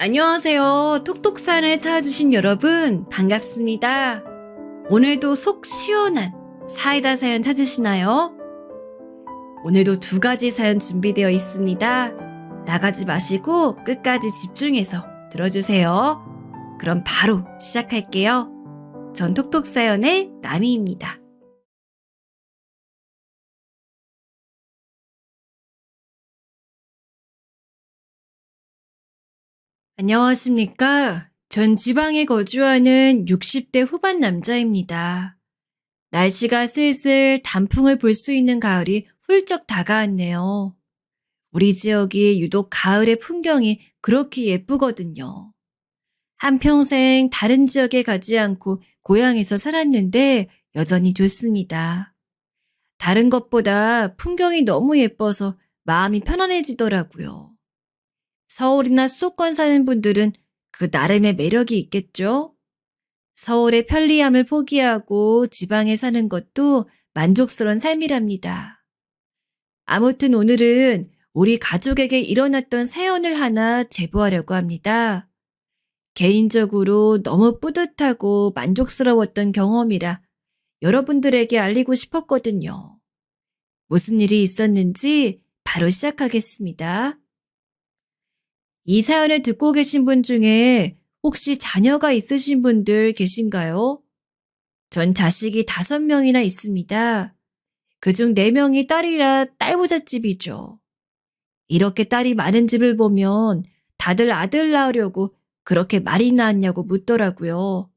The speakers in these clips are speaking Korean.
안녕하세요. 톡톡산을 찾아주신 여러분, 반갑습니다. 오늘도 속 시원한 사이다 사연 찾으시나요? 오늘도 2가지 사연 준비되어 있습니다. 나가지 마시고 끝까지 집중해서 들어주세요. 그럼 바로 시작할게요. 전 톡톡사연의 나미입니다. 안녕하십니까? 전 지방에 거주하는 60대 후반 남자입니다. 날씨가 슬슬 단풍을 볼 수 있는 가을이 훌쩍 다가왔네요. 우리 지역이 유독 가을의 풍경이 그렇게 예쁘거든요. 한평생 다른 지역에 가지 않고 고향에서 살았는데 여전히 좋습니다. 다른 것보다 풍경이 너무 예뻐서 마음이 편안해지더라고요. 서울이나 수도권 사는 분들은 그 나름의 매력이 있겠죠? 서울의 편리함을 포기하고 지방에 사는 것도 만족스러운 삶이랍니다. 아무튼 오늘은 우리 가족에게 일어났던 사연을 하나 제보하려고 합니다. 개인적으로 너무 뿌듯하고 만족스러웠던 경험이라 여러분들에게 알리고 싶었거든요. 무슨 일이 있었는지 바로 시작하겠습니다. 이 사연을 듣고 계신 분 중에 혹시 자녀가 있으신 분들 계신가요? 전 자식이 5명이나 있습니다. 그중 4명이 딸이라 딸부잣집이죠. 이렇게 딸이 많은 집을 보면 다들 아들 낳으려고 그렇게 많이 낳았냐고 묻더라고요.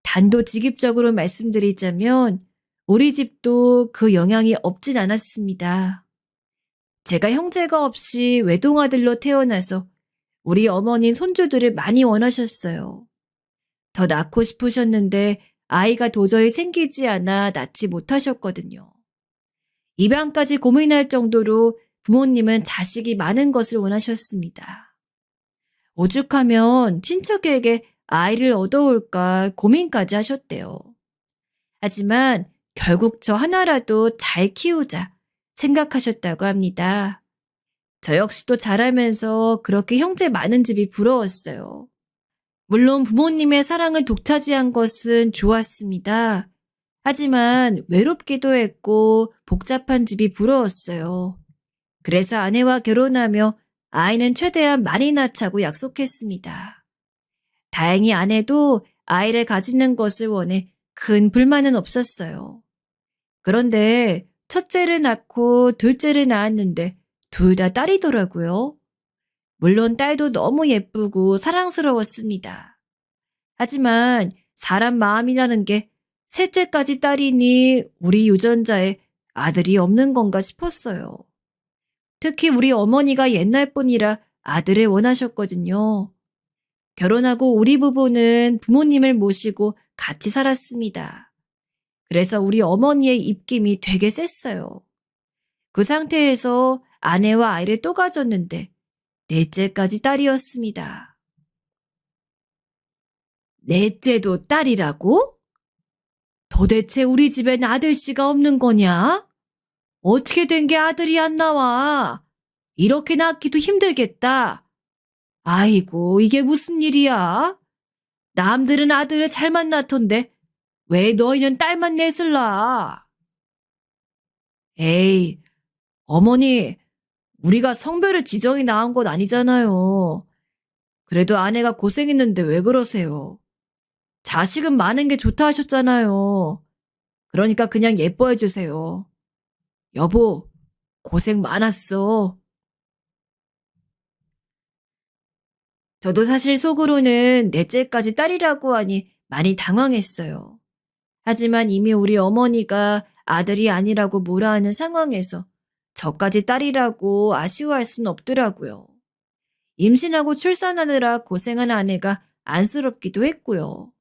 단도직입적으로 말씀드리자면 우리 집도 그 영향이 없진 않았습니다. 제가 형제가 없이 외동아들로 태어나서 우리 어머니는 손주들을 많이 원하셨어요. 더 낳고 싶으셨는데 아이가 도저히 생기지 않아 낳지 못하셨거든요. 입양까지 고민할 정도로 부모님은 자식이 많은 것을 원하셨습니다. 오죽하면 친척에게 아이를 얻어올까 고민까지 하셨대요. 하지만 결국 저 하나라도 잘 키우자 생각하셨다고 합니다. 저 역시도 자라면서 그렇게 형제 많은 집이 부러웠어요. 물론 부모님의 사랑을 독차지한 것은 좋았습니다. 하지만 외롭기도 했고 복잡한 집이 부러웠어요. 그래서 아내와 결혼하며 아이는 최대한 많이 낳자고 약속했습니다. 다행히 아내도 아이를 가지는 것을 원해 큰 불만은 없었어요. 그런데 첫째를 낳고 둘째를 낳았는데 둘 다 딸이더라고요. 물론 딸도 너무 예쁘고 사랑스러웠습니다. 하지만 사람 마음이라는 게 셋째까지 딸이니 우리 유전자에 아들이 없는 건가 싶었어요. 특히 우리 어머니가 옛날 분이라 아들을 원하셨거든요. 결혼하고 우리 부부는 부모님을 모시고 같이 살았습니다. 그래서 우리 어머니의 입김이 되게 셌어요. 그 상태에서 아내와 아이를 또 가졌는데 넷째까지 딸이었습니다. 넷째도 딸이라고? 도대체 우리 집엔 아들씨가 없는 거냐? 어떻게 된 게 아들이 안 나와? 이렇게 낳기도 힘들겠다. 아이고, 이게 무슨 일이야? 남들은 아들을 잘 만났던데 왜 너희는 딸만 넷을 낳아? 에이, 어머니, 우리가 성별을 지정해 낳은 건 아니잖아요. 그래도 아내가 고생했는데 왜 그러세요? 자식은 많은 게 좋다 하셨잖아요. 그러니까 그냥 예뻐해 주세요. 여보, 고생 많았어. 저도 사실 속으로는 넷째까지 딸이라고 하니 많이 당황했어요. 하지만 이미 우리 어머니가 아들이 아니라고 뭐라 하는 상황에서 저까지 딸이라고 아쉬워할 순 없더라고요. 임신하고 출산하느라 고생한 아내가 안쓰럽기도 했고요.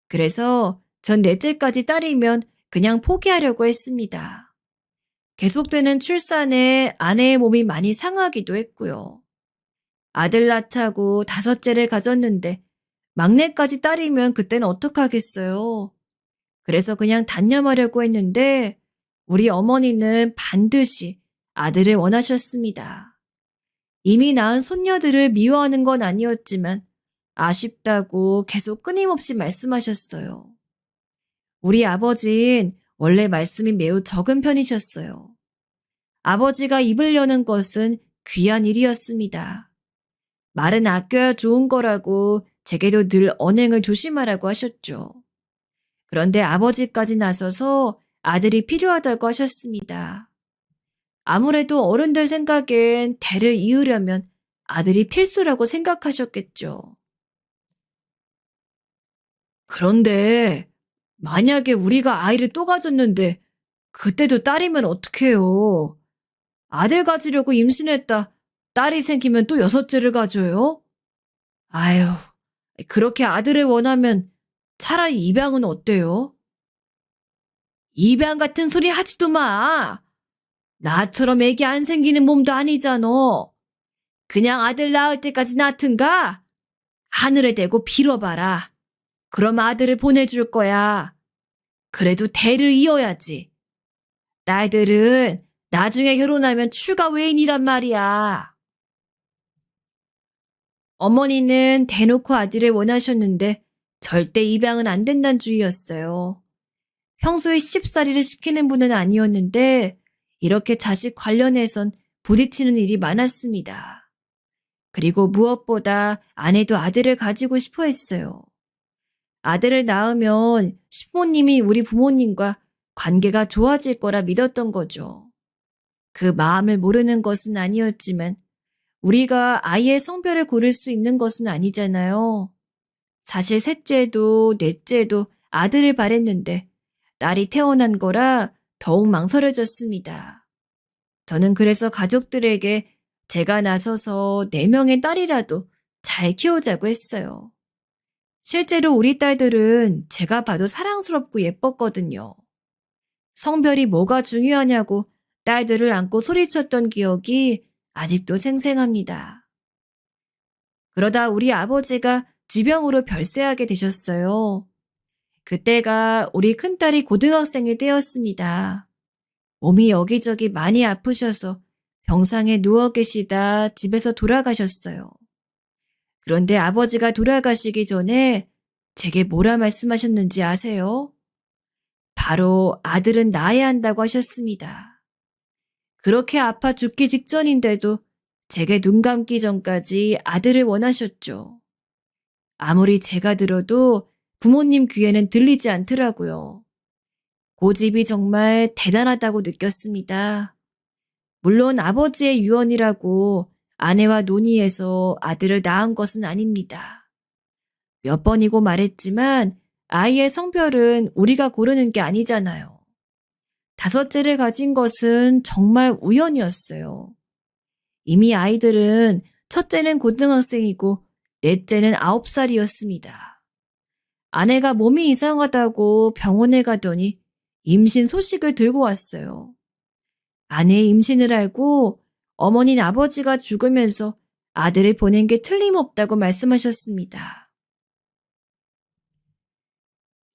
그래서 전 넷째까지 딸이면 그냥 포기하려고 했습니다. 계속되는 출산에 아내의 몸이 많이 상하기도 했고요. 아들 낳자고 5째를 가졌는데 막내까지 딸이면 그땐 어떡하겠어요. 그래서 그냥 단념하려고 했는데 우리 어머니는 반드시 아들을 원하셨습니다. 이미 낳은 손녀들을 미워하는 건 아니었지만 아쉽다고 계속 끊임없이 말씀하셨어요. 우리 아버진 원래 말씀이 매우 적은 편이셨어요. 아버지가 입을 여는 것은 귀한 일이었습니다. 말은 아껴야 좋은 거라고 제게도 늘 언행을 조심하라고 하셨죠. 그런데 아버지까지 나서서 아들이 필요하다고 하셨습니다. 아무래도 어른들 생각엔 대를 이으려면 아들이 필수라고 생각하셨겠죠. 그런데 만약에 우리가 아이를 또 가졌는데 그때도 딸이면 어떡해요? 아들 가지려고 임신했다. 딸이 생기면 또 여섯째를 가져요? 아유, 그렇게 아들을 원하면 차라리 입양은 어때요? 입양 같은 소리 하지도 마. 나처럼 애기 안 생기는 몸도 아니잖아. 그냥 아들 낳을 때까지 낳든가? 하늘에 대고 빌어봐라. 그럼 아들을 보내줄 거야. 그래도 대를 이어야지. 딸들은 나중에 결혼하면 출가 외인이란 말이야. 어머니는 대놓고 아들을 원하셨는데 절대 입양은 안 된다는 주의였어요. 평소에 시집살이를 시키는 분은 아니었는데 이렇게 자식 관련해선 부딪히는 일이 많았습니다. 그리고 무엇보다 아내도 아들을 가지고 싶어 했어요. 아들을 낳으면 시부모님이 우리 부모님과 관계가 좋아질 거라 믿었던 거죠. 그 마음을 모르는 것은 아니었지만 우리가 아이의 성별을 고를 수 있는 것은 아니잖아요. 사실 셋째도 넷째도 아들을 바랬는데 딸이 태어난 거라 더욱 망설여졌습니다. 저는 그래서 가족들에게 제가 나서서 4명의 딸이라도 잘 키우자고 했어요. 실제로 우리 딸들은 제가 봐도 사랑스럽고 예뻤거든요. 성별이 뭐가 중요하냐고 딸들을 안고 소리쳤던 기억이 아직도 생생합니다. 그러다 우리 아버지가 지병으로 별세하게 되셨어요. 그때가 우리 큰딸이 고등학생일 때였습니다. 몸이 여기저기 많이 아프셔서 병상에 누워 계시다 집에서 돌아가셨어요. 그런데 아버지가 돌아가시기 전에 제게 뭐라 말씀하셨는지 아세요? 바로 아들은 낳아야 한다고 하셨습니다. 그렇게 아파 죽기 직전인데도 제게 눈 감기 전까지 아들을 원하셨죠. 아무리 제가 들어도 부모님 귀에는 들리지 않더라고요. 고집이 정말 대단하다고 느꼈습니다. 물론 아버지의 유언이라고 아내와 논의해서 아들을 낳은 것은 아닙니다. 몇 번이고 말했지만 아이의 성별은 우리가 고르는 게 아니잖아요. 5째를 가진 것은 정말 우연이었어요. 이미 아이들은 첫째는 고등학생이고 넷째는 9살이었습니다. 아내가 몸이 이상하다고 병원에 가더니 임신 소식을 들고 왔어요. 아내의 임신을 알고 어머니는 아버지가 죽으면서 아들을 보낸 게 틀림없다고 말씀하셨습니다.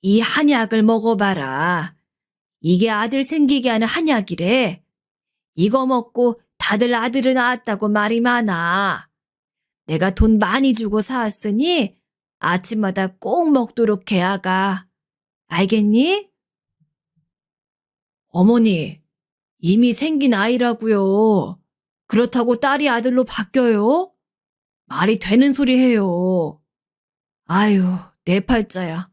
이 한약을 먹어봐라. 이게 아들 생기게 하는 한약이래. 이거 먹고 다들 아들을 낳았다고 말이 많아. 내가 돈 많이 주고 사왔으니 아침마다 꼭 먹도록 해, 아가. 알겠니? 어머니, 이미 생긴 아이라고요. 그렇다고 딸이 아들로 바뀌어요? 말이 되는 소리 해요. 아유, 내 팔자야.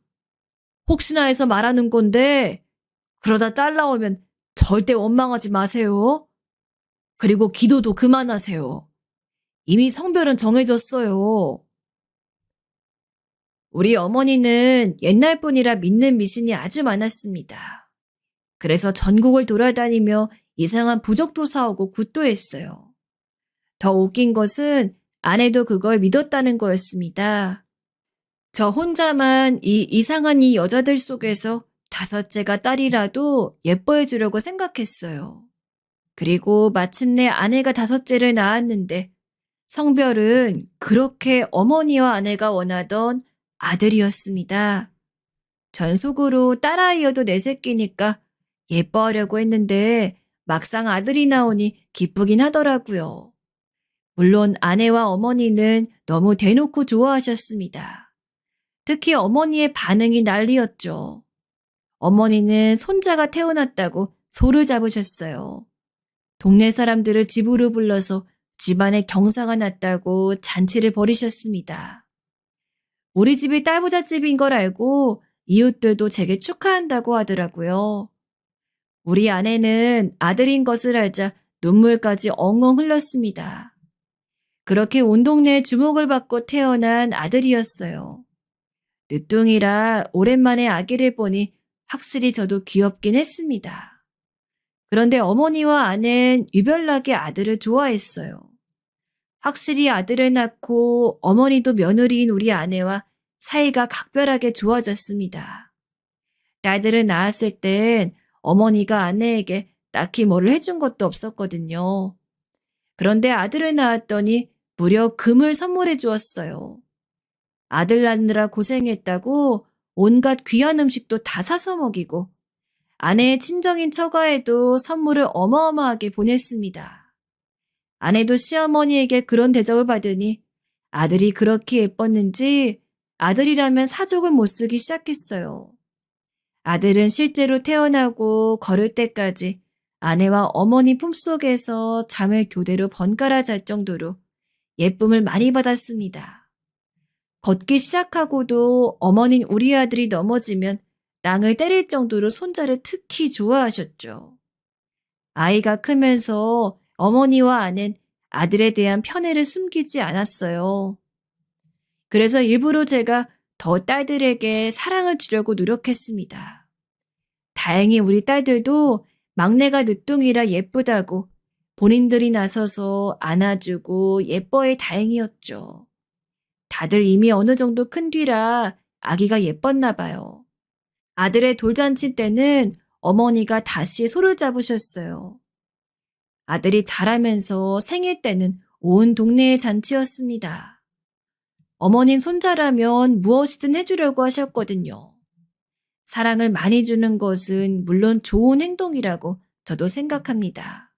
혹시나 해서 말하는 건데 그러다 딸 나오면 절대 원망하지 마세요. 그리고 기도도 그만하세요. 이미 성별은 정해졌어요. 우리 어머니는 옛날 분이라 믿는 미신이 아주 많았습니다. 그래서 전국을 돌아다니며 이상한 부적도 사오고 굿도 했어요. 더 웃긴 것은 아내도 그걸 믿었다는 거였습니다. 저 혼자만 이 이상한 이 여자들 속에서 5째가 딸이라도 예뻐해 주려고 생각했어요. 그리고 마침내 아내가 5째를 낳았는데 성별은 그렇게 어머니와 아내가 원하던 아들이었습니다. 전 속으로 딸아이여도 내 새끼니까 예뻐하려고 했는데 막상 아들이 나오니 기쁘긴 하더라고요. 물론 아내와 어머니는 너무 대놓고 좋아하셨습니다. 특히 어머니의 반응이 난리였죠. 어머니는 손자가 태어났다고 소를 잡으셨어요. 동네 사람들을 집으로 불러서 집안에 경사가 났다고 잔치를 벌이셨습니다. 우리 집이 딸부잣집인 걸 알고 이웃들도 제게 축하한다고 하더라고요. 우리 아내는 아들인 것을 알자 눈물까지 엉엉 흘렸습니다. 그렇게 온 동네에 주목을 받고 태어난 아들이었어요. 늦둥이라 오랜만에 아기를 보니 확실히 저도 귀엽긴 했습니다. 그런데 어머니와 아내는 유별나게 아들을 좋아했어요. 확실히 아들을 낳고 어머니도 며느리인 우리 아내와 사이가 각별하게 좋아졌습니다. 딸들을 낳았을 땐 어머니가 아내에게 딱히 뭐를 해준 것도 없었거든요. 그런데 아들을 낳았더니 무려 금을 선물해 주었어요. 아들 낳느라 고생했다고 온갖 귀한 음식도 다 사서 먹이고 아내의 친정인 처가에도 선물을 어마어마하게 보냈습니다. 아내도 시어머니에게 그런 대접을 받으니 아들이 그렇게 예뻤는지 아들이라면 사족을 못 쓰기 시작했어요. 아들은 실제로 태어나고 걸을 때까지 아내와 어머니 품속에서 잠을 교대로 번갈아 잘 정도로 예쁨을 많이 받았습니다. 걷기 시작하고도 어머니는 우리 아들이 넘어지면 땅을 때릴 정도로 손자를 특히 좋아하셨죠. 아이가 크면서 어머니와 아는 아들에 대한 편애를 숨기지 않았어요. 그래서 일부러 제가 더 딸들에게 사랑을 주려고 노력했습니다. 다행히 우리 딸들도 막내가 늦둥이라 예쁘다고 본인들이 나서서 안아주고 예뻐해 다행이었죠. 다들 이미 어느 정도 큰 뒤라 아기가 예뻤나 봐요. 아들의 돌잔치 때는 어머니가 다시 소를 잡으셨어요. 아들이 자라면서 생일 때는 온 동네의 잔치였습니다. 어머닌 손자라면 무엇이든 해주려고 하셨거든요. 사랑을 많이 주는 것은 물론 좋은 행동이라고 저도 생각합니다.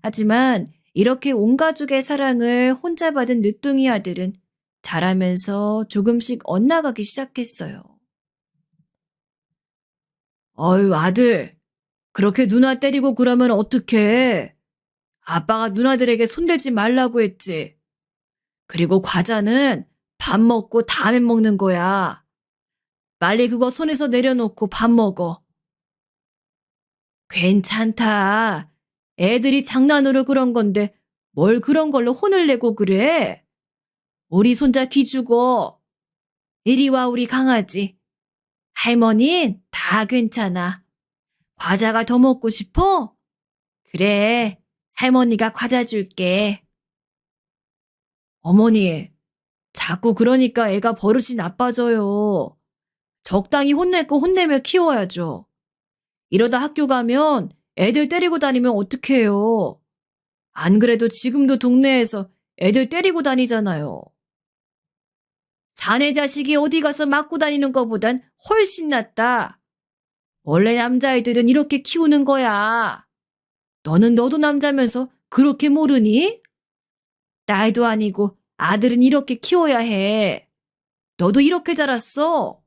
하지만 이렇게 온 가족의 사랑을 혼자 받은 늦둥이 아들은 자라면서 조금씩 엇나가기 시작했어요. 어휴, 아들. 그렇게 누나 때리고 그러면 어떡해. 아빠가 누나들에게 손대지 말라고 했지. 그리고 과자는 밥 먹고 다음에 먹는 거야. 빨리 그거 손에서 내려놓고 밥 먹어. 괜찮다. 애들이 장난으로 그런 건데 뭘 그런 걸로 혼을 내고 그래? 우리 손자 기죽어. 이리 와 우리 강아지. 할머니는 다 괜찮아. 과자가 더 먹고 싶어? 그래. 할머니가 과자 줄게. 어머니, 자꾸 그러니까 애가 버릇이 나빠져요. 적당히 혼낼 거 혼내며 키워야죠. 이러다 학교 가면 애들 때리고 다니면 어떡해요. 안 그래도 지금도 동네에서 애들 때리고 다니잖아요. 사내 자식이 어디 가서 맞고 다니는 것보단 훨씬 낫다. 원래 남자애들은 이렇게 키우는 거야. 너도 남자면서 그렇게 모르니? 딸도 아니고 아들은 이렇게 키워야 해. 너도 이렇게 자랐어.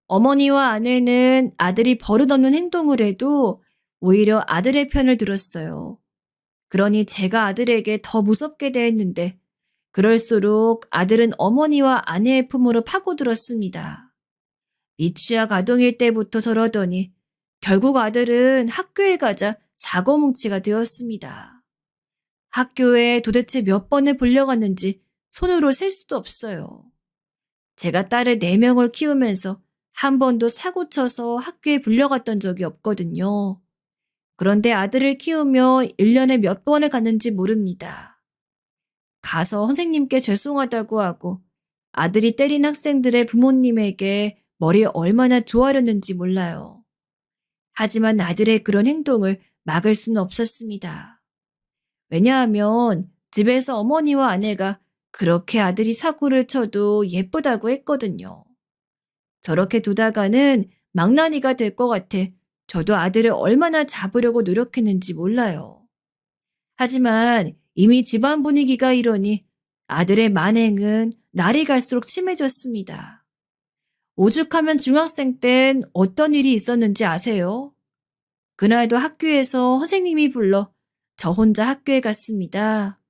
어머니와 아내는 아들이 버릇없는 행동을 해도 오히려 아들의 편을 들었어요. 그러니 제가 아들에게 더 무섭게 대했는데 그럴수록 아들은 어머니와 아내의 품으로 파고들었습니다. 미취학 아동일 때부터 저러더니 결국 아들은 학교에 가자 사고뭉치가 되었습니다. 학교에 도대체 몇 번을 불려갔는지 손으로 셀 수도 없어요. 제가 딸을 4명을 키우면서 한 번도 사고 쳐서 학교에 불려갔던 적이 없거든요. 그런데 아들을 키우며 1년에 몇 번을 갔는지 모릅니다. 가서 선생님께 죄송하다고 하고 아들이 때린 학생들의 부모님에게 머리 얼마나 좋아하렸는지 몰라요. 하지만 아들의 그런 행동을 막을 수는 없었습니다. 왜냐하면 집에서 어머니와 아내가 그렇게 아들이 사고를 쳐도 예쁘다고 했거든요. 저렇게 두다가는 망나니가 될 것 같아 저도 아들을 얼마나 잡으려고 노력했는지 몰라요. 하지만 이미 집안 분위기가 이러니 아들의 만행은 날이 갈수록 심해졌습니다. 오죽하면 중학생 땐 어떤 일이 있었는지 아세요? 그날도 학교에서 선생님이 불러 저 혼자 학교에 갔습니다.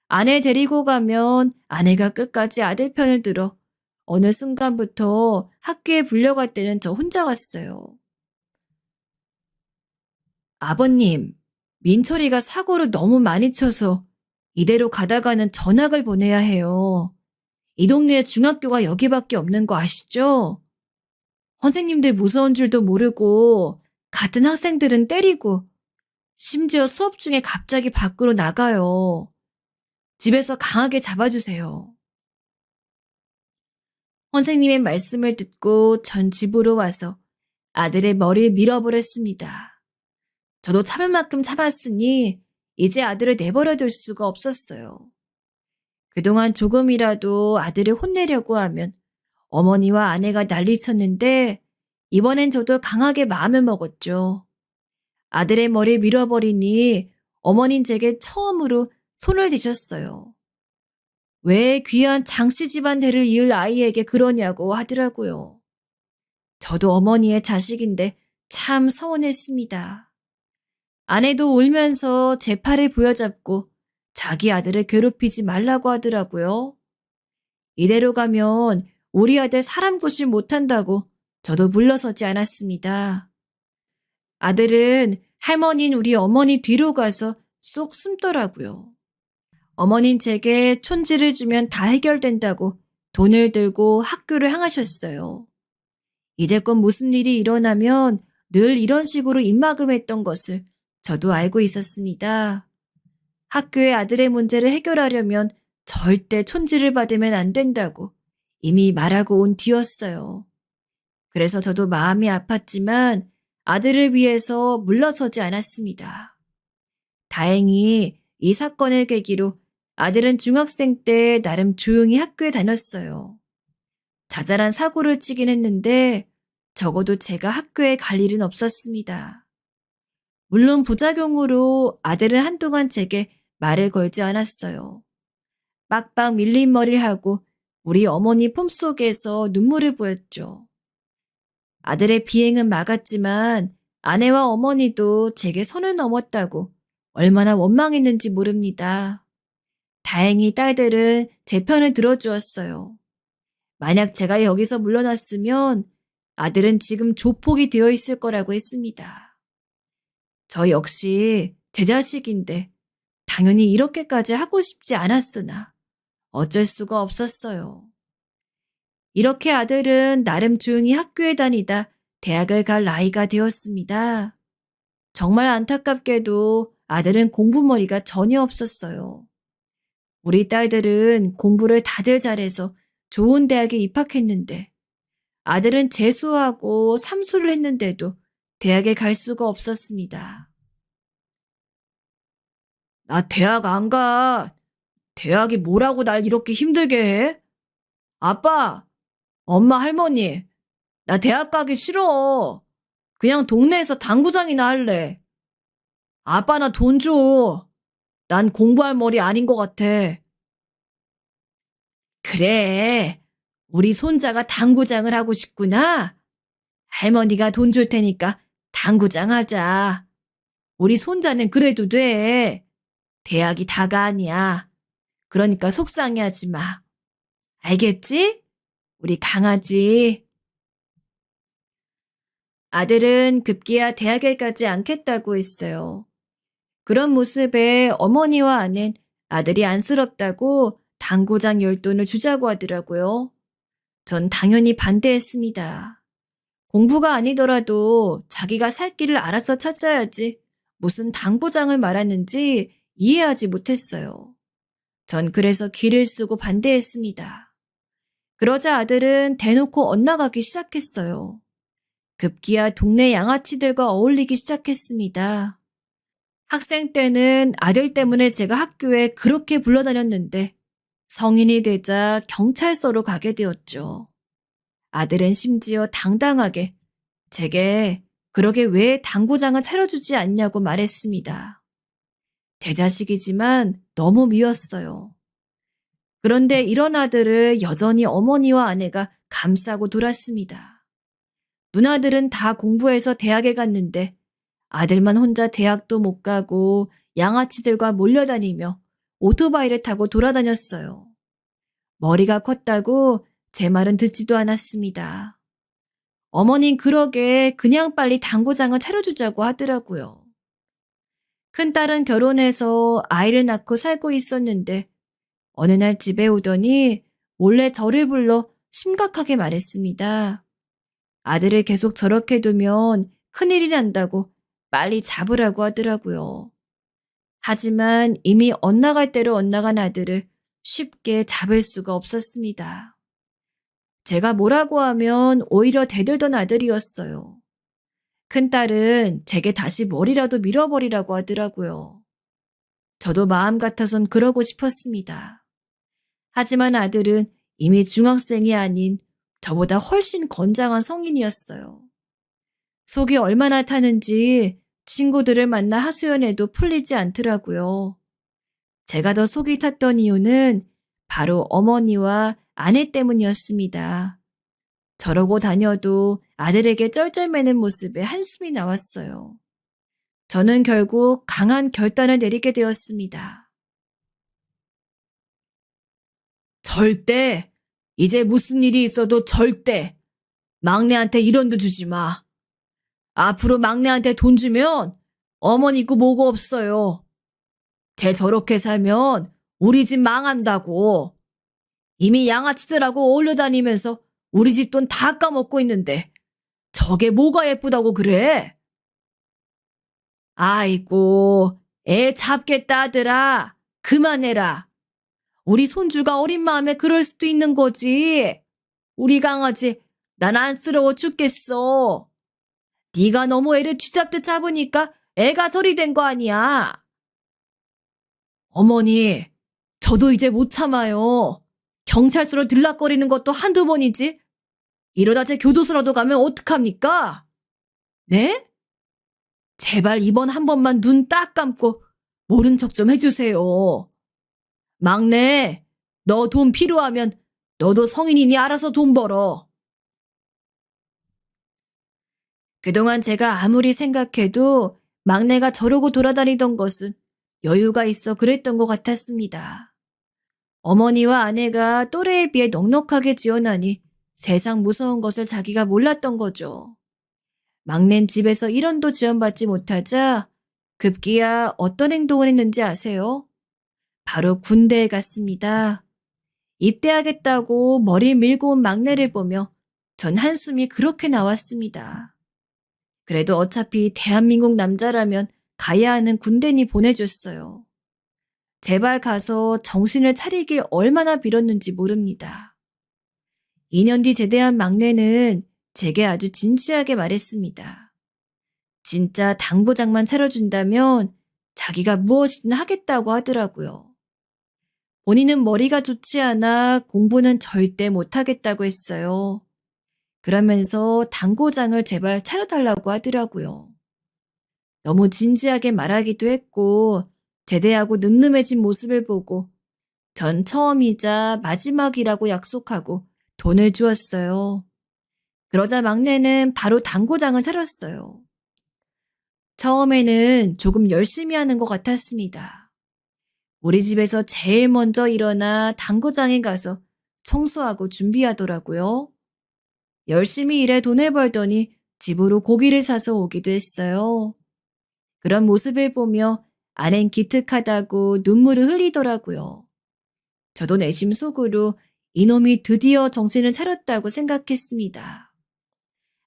아내 데리고 가면 아내가 끝까지 아들 편을 들어 어느 순간부터 학교에 불려갈 때는 저 혼자 갔어요. 아버님, 민철이가 사고를 너무 많이 쳐서 이대로 가다가는 전학을 보내야 해요. 이 동네에 중학교가 여기밖에 없는 거 아시죠? 선생님들 무서운 줄도 모르고 같은 학생들은 때리고 심지어 수업 중에 갑자기 밖으로 나가요. 집에서 강하게 잡아주세요. 선생님의 말씀을 듣고 전 집으로 와서 아들의 머리를 밀어버렸습니다. 저도 참을 만큼 참았으니 이제 아들을 내버려둘 수가 없었어요. 그동안 조금이라도 아들을 혼내려고 하면 어머니와 아내가 난리쳤는데 이번엔 저도 강하게 마음을 먹었죠. 아들의 머리를 밀어버리니 어머닌 제게 처음으로 손을 대셨어요. 왜 귀한 장씨 집안 대를 이을 아이에게 그러냐고 하더라고요. 저도 어머니의 자식인데 참 서운했습니다. 아내도 울면서 제 팔을 부여잡고 자기 아들을 괴롭히지 말라고 하더라고요. 이대로 가면 우리 아들 사람 구실 못한다고 저도 물러서지 않았습니다. 아들은 할머니인 우리 어머니 뒤로 가서 쏙 숨더라고요. 어머닌 제게 촌지를 주면 다 해결된다고 돈을 들고 학교를 향하셨어요. 이제껏 무슨 일이 일어나면 늘 이런 식으로 입막음했던 것을 저도 알고 있었습니다. 학교의 아들의 문제를 해결하려면 절대 촌지를 받으면 안 된다고 이미 말하고 온 뒤였어요. 그래서 저도 마음이 아팠지만 아들을 위해서 물러서지 않았습니다. 다행히 이 사건을 계기로 아들은 중학생 때 나름 조용히 학교에 다녔어요. 자잘한 사고를 치긴 했는데 적어도 제가 학교에 갈 일은 없었습니다. 물론 부작용으로 아들은 한동안 제게 말을 걸지 않았어요. 빡빡 밀린 머리를 하고 우리 어머니 품속에서 눈물을 보였죠. 아들의 비행은 막았지만 아내와 어머니도 제게 선을 넘었다고 얼마나 원망했는지 모릅니다. 다행히 딸들은 제 편을 들어주었어요. 만약 제가 여기서 물러났으면 아들은 지금 조폭이 되어 있을 거라고 했습니다. 저 역시 제 자식인데 당연히 이렇게까지 하고 싶지 않았으나 어쩔 수가 없었어요. 이렇게 아들은 나름 조용히 학교에 다니다 대학을 갈 나이가 되었습니다. 정말 안타깝게도 아들은 공부머리가 전혀 없었어요. 우리 딸들은 공부를 다들 잘해서 좋은 대학에 입학했는데 아들은 재수하고 삼수를 했는데도 대학에 갈 수가 없었습니다. 나 대학 안 가. 대학이 뭐라고 날 이렇게 힘들게 해? 아빠, 엄마, 할머니, 나 대학 가기 싫어. 그냥 동네에서 당구장이나 할래. 아빠 나 돈 줘. 난 공부할 머리 아닌 것 같아. 그래, 우리 손자가 당구장을 하고 싶구나. 할머니가 돈 줄 테니까 당구장 하자. 우리 손자는 그래도 돼. 대학이 다가 아니야. 그러니까 속상해하지 마. 알겠지? 우리 강아지. 아들은 급기야 대학에 가지 않겠다고 했어요. 그런 모습에 어머니와 아내는 아들이 안쓰럽다고 당구장 열돈을 주자고 하더라고요. 전 당연히 반대했습니다. 공부가 아니더라도 자기가 살 길을 알아서 찾아야지 무슨 당구장을 말하는지 이해하지 못했어요. 전 그래서 귀를 쓰고 반대했습니다. 그러자 아들은 대놓고 엇나가기 시작했어요. 급기야 동네 양아치들과 어울리기 시작했습니다. 학생 때는 아들 때문에 제가 학교에 그렇게 불러다녔는데 성인이 되자 경찰서로 가게 되었죠. 아들은 심지어 당당하게 제게 그러게 왜 당구장을 차려주지 않냐고 말했습니다. 제 자식이지만 너무 미웠어요. 그런데 이런 아들을 여전히 어머니와 아내가 감싸고 돌았습니다. 누나들은 다 공부해서 대학에 갔는데 아들만 혼자 대학도 못 가고 양아치들과 몰려다니며 오토바이를 타고 돌아다녔어요. 머리가 컸다고 제 말은 듣지도 않았습니다. 어머닌 그러게 그냥 빨리 당구장을 차려주자고 하더라고요. 큰딸은 결혼해서 아이를 낳고 살고 있었는데 어느 날 집에 오더니 몰래 저를 불러 심각하게 말했습니다. 아들을 계속 저렇게 두면 큰일이 난다고 빨리 잡으라고 하더라고요. 하지만 이미 엇나갈 대로 엇나간 아들을 쉽게 잡을 수가 없었습니다. 제가 뭐라고 하면 오히려 대들던 아들이었어요. 큰딸은 제게 다시 머리라도 밀어버리라고 하더라고요. 저도 마음 같아선 그러고 싶었습니다. 하지만 아들은 이미 중학생이 아닌 저보다 훨씬 건장한 성인이었어요. 속이 얼마나 타는지 친구들을 만나 하소연해도 풀리지 않더라고요. 제가 더 속이 탔던 이유는 바로 어머니와 아내 때문이었습니다. 저러고 다녀도 아들에게 쩔쩔매는 모습에 한숨이 나왔어요. 저는 결국 강한 결단을 내리게 되었습니다. 절대, 이제 무슨 일이 있어도 절대 막내한테 1원도 주지 마. 앞으로 막내한테 돈 주면 어머니 있고 뭐고 없어요. 쟤 저렇게 살면 우리 집 망한다고. 이미 양아치들하고 어울려 다니면서 우리 집 돈 다 까먹고 있는데 저게 뭐가 예쁘다고 그래? 아이고, 애 잡겠다 아들아. 그만해라. 우리 손주가 어린 마음에 그럴 수도 있는 거지. 우리 강아지 난 안쓰러워 죽겠어. 네가 너무 애를 쥐잡듯 잡으니까 애가 저리 된 거 아니야. 어머니, 저도 이제 못 참아요. 경찰서로 들락거리는 것도 한두 번이지. 이러다 제 교도소라도 가면 어떡합니까? 네? 제발 이번 한 번만 눈 딱 감고 모른 척 좀 해주세요. 막내, 너 돈 필요하면 너도 성인이니 알아서 돈 벌어. 그동안 제가 아무리 생각해도 막내가 저러고 돌아다니던 것은 여유가 있어 그랬던 것 같았습니다. 어머니와 아내가 또래에 비해 넉넉하게 지어나니 세상 무서운 것을 자기가 몰랐던 거죠. 막낸 집에서 1원도 지원받지 못하자 급기야 어떤 행동을 했는지 아세요? 바로 군대에 갔습니다. 입대하겠다고 머리 밀고 온 막내를 보며 전 한숨이 그렇게 나왔습니다. 그래도 어차피 대한민국 남자라면 가야 하는 군대니 보내줬어요. 제발 가서 정신을 차리길 얼마나 빌었는지 모릅니다. 2년 뒤 제대한 막내는 제게 아주 진지하게 말했습니다. 진짜 당구장만 차려준다면 자기가 무엇이든 하겠다고 하더라고요. 본인은 머리가 좋지 않아 공부는 절대 못하겠다고 했어요. 그러면서 당구장을 제발 차려달라고 하더라고요. 너무 진지하게 말하기도 했고 제대하고 늠름해진 모습을 보고 전 처음이자 마지막이라고 약속하고 돈을 주었어요. 그러자 막내는 바로 당구장을 차렸어요. 처음에는 조금 열심히 하는 것 같았습니다. 우리 집에서 제일 먼저 일어나 당구장에 가서 청소하고 준비하더라고요. 열심히 일해 돈을 벌더니 집으로 고기를 사서 오기도 했어요. 그런 모습을 보며 아낸 기특하다고 눈물을 흘리더라고요. 저도 내심 속으로 이놈이 드디어 정신을 차렸다고 생각했습니다.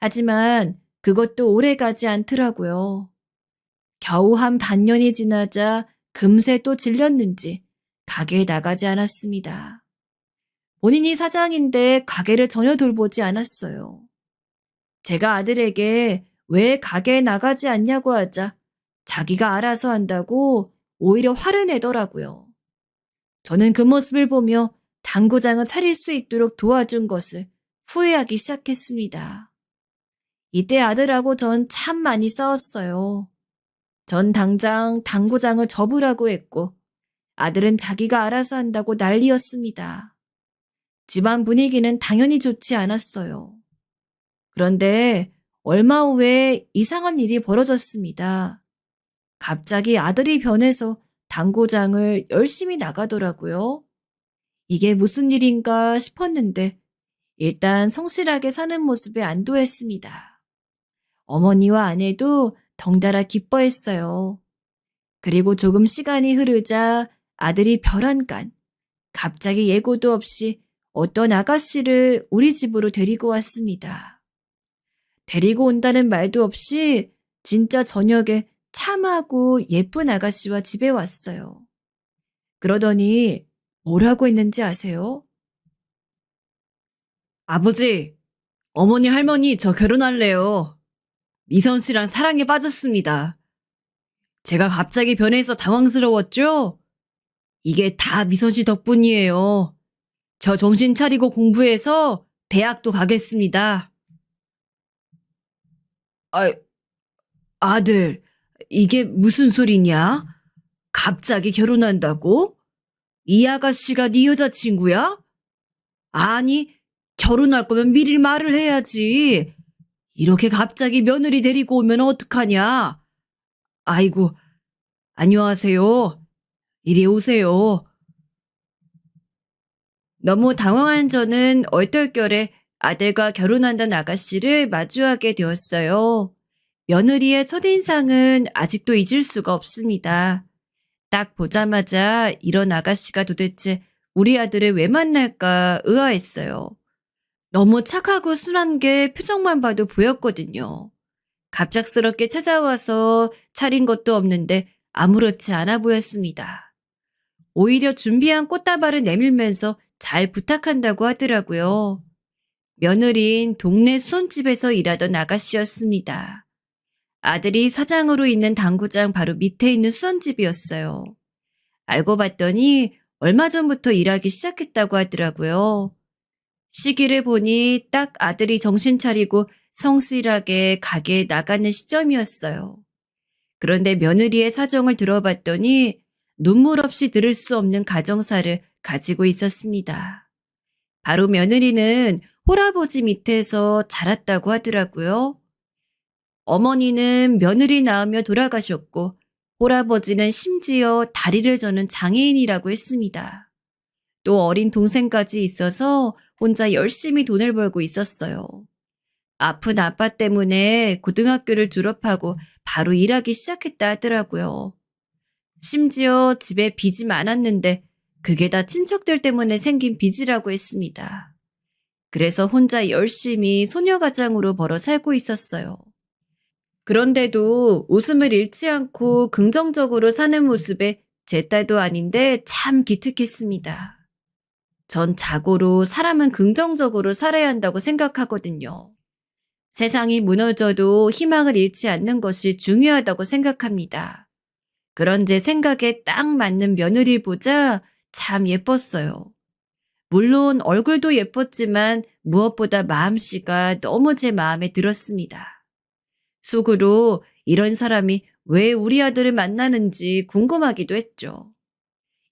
하지만 그것도 오래가지 않더라고요. 겨우 한 반년이 지나자 금세 또 질렸는지 가게에 나가지 않았습니다. 본인이 사장인데 가게를 전혀 돌보지 않았어요. 제가 아들에게 왜 가게에 나가지 않냐고 하자 자기가 알아서 한다고 오히려 화를 내더라고요. 저는 그 모습을 보며 당구장을 차릴 수 있도록 도와준 것을 후회하기 시작했습니다. 이때 아들하고 전 참 많이 싸웠어요. 전 당장 당구장을 접으라고 했고 아들은 자기가 알아서 한다고 난리였습니다. 집안 분위기는 당연히 좋지 않았어요. 그런데 얼마 후에 이상한 일이 벌어졌습니다. 갑자기 아들이 변해서 당구장을 열심히 나가더라고요. 이게 무슨 일인가 싶었는데 일단 성실하게 사는 모습에 안도했습니다. 어머니와 아내도 덩달아 기뻐했어요. 그리고 조금 시간이 흐르자 아들이 별안간 갑자기 예고도 없이 어떤 아가씨를 우리 집으로 데리고 왔습니다. 데리고 온다는 말도 없이 진짜 저녁에 참하고 예쁜 아가씨와 집에 왔어요. 그러더니 뭐라고 했는지 아세요? 아버지, 어머니 할머니 저 결혼할래요. 미선 씨랑 사랑에 빠졌습니다. 제가 갑자기 변해서 당황스러웠죠? 이게 다 미선 씨 덕분이에요. 저 정신 차리고 공부해서 대학도 가겠습니다. 아, 아들, 이게 무슨 소리냐? 갑자기 결혼한다고? 이 아가씨가 네 여자친구야? 아니, 결혼할 거면 미리 말을 해야지. 이렇게 갑자기 며느리 데리고 오면 어떡하냐? 아이고, 안녕하세요. 이리 오세요. 너무 당황한 저는 얼떨결에 아들과 결혼한다는 아가씨를 마주하게 되었어요. 며느리의 첫인상은 아직도 잊을 수가 없습니다. 딱 보자마자 이런 아가씨가 도대체 우리 아들을 왜 만날까 의아했어요. 너무 착하고 순한 게 표정만 봐도 보였거든요. 갑작스럽게 찾아와서 차린 것도 없는데 아무렇지 않아 보였습니다. 오히려 준비한 꽃다발을 내밀면서 잘 부탁한다고 하더라고요. 며느린 동네 수선집에서 일하던 아가씨였습니다. 아들이 사장으로 있는 당구장 바로 밑에 있는 수선집이었어요. 알고 봤더니 얼마 전부터 일하기 시작했다고 하더라고요. 시기를 보니 딱 아들이 정신 차리고 성실하게 가게에 나가는 시점이었어요. 그런데 며느리의 사정을 들어봤더니 눈물 없이 들을 수 없는 가정사를 가지고 있었습니다. 바로 며느리는 홀아버지 밑에서 자랐다고 하더라고요. 어머니는 며느리 낳으며 돌아가셨고 홀아버지는 심지어 다리를 저는 장애인이라고 했습니다. 또 어린 동생까지 있어서 혼자 열심히 돈을 벌고 있었어요. 아픈 아빠 때문에 고등학교를 졸업하고 바로 일하기 시작했다 하더라고요. 심지어 집에 빚이 많았는데 그게 다 친척들 때문에 생긴 빚이라고 했습니다. 그래서 혼자 열심히 소녀가장으로 벌어 살고 있었어요. 그런데도 웃음을 잃지 않고 긍정적으로 사는 모습에 제 딸도 아닌데 참 기특했습니다. 전 자고로 사람은 긍정적으로 살아야 한다고 생각하거든요. 세상이 무너져도 희망을 잃지 않는 것이 중요하다고 생각합니다. 그런 제 생각에 딱 맞는 며느리 보자 참 예뻤어요. 물론 얼굴도 예뻤지만 무엇보다 마음씨가 너무 제 마음에 들었습니다. 속으로 이런 사람이 왜 우리 아들을 만나는지 궁금하기도 했죠.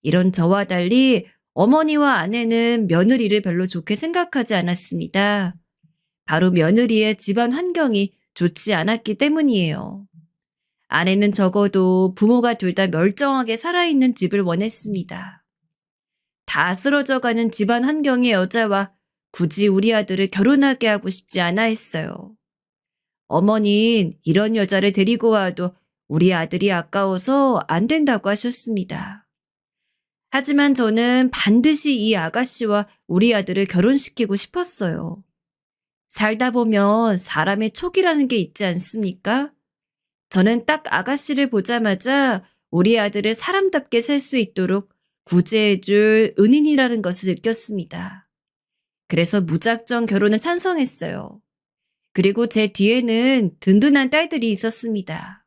이런 저와 달리 어머니와 아내는 며느리를 별로 좋게 생각하지 않았습니다. 바로 며느리의 집안 환경이 좋지 않았기 때문이에요. 아내는 적어도 부모가 둘 다 멀쩡하게 살아있는 집을 원했습니다. 다 쓰러져가는 집안 환경의 여자와 굳이 우리 아들을 결혼하게 하고 싶지 않아 했어요. 어머니는 이런 여자를 데리고 와도 우리 아들이 아까워서 안 된다고 하셨습니다. 하지만 저는 반드시 이 아가씨와 우리 아들을 결혼시키고 싶었어요. 살다 보면 사람의 촉이라는 게 있지 않습니까? 저는 딱 아가씨를 보자마자 우리 아들을 사람답게 살 수 있도록 구제해줄 은인이라는 것을 느꼈습니다. 그래서 무작정 결혼을 찬성했어요. 그리고 제 뒤에는 든든한 딸들이 있었습니다.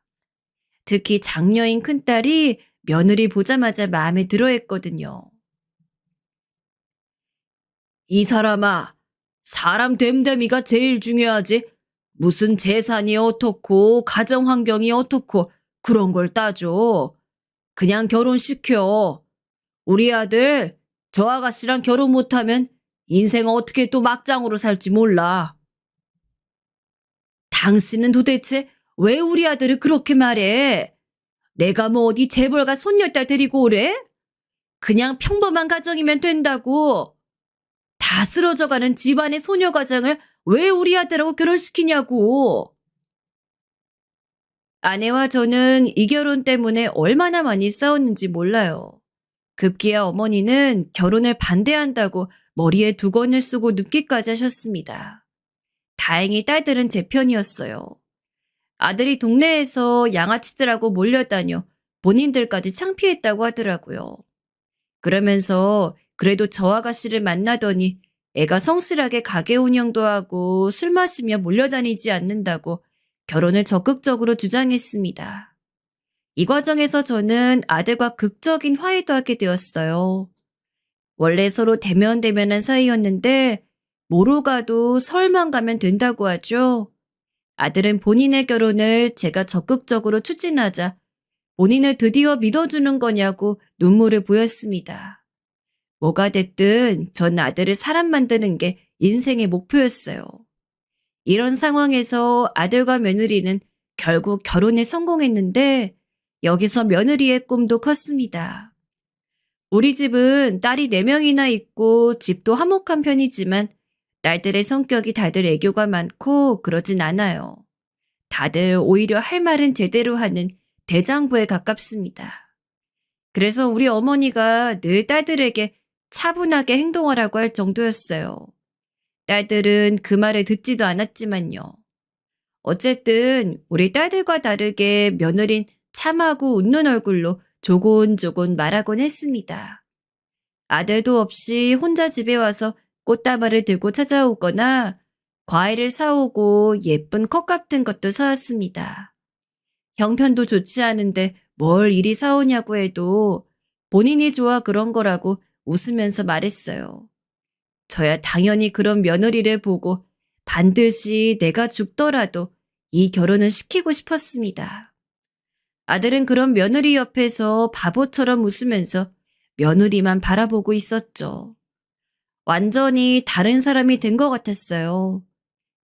특히 장녀인 큰딸이 며느리 보자마자 마음에 들어했거든요. 이 사람아, 사람 됨됨이가 제일 중요하지. 무슨 재산이 어떻고 가정 환경이 어떻고 그런 걸 따져. 그냥 결혼시켜. 우리 아들 저 아가씨랑 결혼 못하면 인생 어떻게 또 막장으로 살지 몰라. 당신은 도대체 왜 우리 아들을 그렇게 말해? 내가 뭐 어디 재벌가 손녀딸 데리고 오래? 그냥 평범한 가정이면 된다고. 다 쓰러져가는 집안의 소녀 가정을 왜 우리 아들하고 결혼시키냐고. 아내와 저는 이 결혼 때문에 얼마나 많이 싸웠는지 몰라요. 급기야 어머니는 결혼을 반대한다고 머리에 두건을 쓰고 눕기까지 하셨습니다. 다행히 딸들은 제 편이었어요. 아들이 동네에서 양아치들하고 몰려다녀 본인들까지 창피했다고 하더라고요. 그러면서 그래도 저 아가씨를 만나더니 애가 성실하게 가게 운영도 하고 술 마시며 몰려다니지 않는다고 결혼을 적극적으로 주장했습니다. 이 과정에서 저는 아들과 극적인 화해도 하게 되었어요. 원래 서로 대면대면한 사이였는데 뭐로 가도 서울만 가면 된다고 하죠. 아들은 본인의 결혼을 제가 적극적으로 추진하자 본인을 드디어 믿어주는 거냐고 눈물을 보였습니다. 뭐가 됐든 전 아들을 사람 만드는 게 인생의 목표였어요. 이런 상황에서 아들과 며느리는 결국 결혼에 성공했는데 여기서 며느리의 꿈도 컸습니다. 우리 집은 딸이 4명이나 있고 집도 화목한 편이지만 딸들의 성격이 다들 애교가 많고 그러진 않아요. 다들 오히려 할 말은 제대로 하는 대장부에 가깝습니다. 그래서 우리 어머니가 늘 딸들에게 차분하게 행동하라고 할 정도였어요. 딸들은 그 말을 듣지도 않았지만요. 어쨌든 우리 딸들과 다르게 며느린 참하고 웃는 얼굴로 조곤조곤 말하곤 했습니다. 아들도 없이 혼자 집에 와서 꽃다발을 들고 찾아오거나 과일을 사오고 예쁜 컵 같은 것도 사왔습니다. 형편도 좋지 않은데 뭘 이리 사오냐고 해도 본인이 좋아 그런 거라고 웃으면서 말했어요. 저야 당연히 그런 며느리를 보고 반드시 내가 죽더라도 이 결혼을 시키고 싶었습니다. 아들은 그런 며느리 옆에서 바보처럼 웃으면서 며느리만 바라보고 있었죠. 완전히 다른 사람이 된 것 같았어요.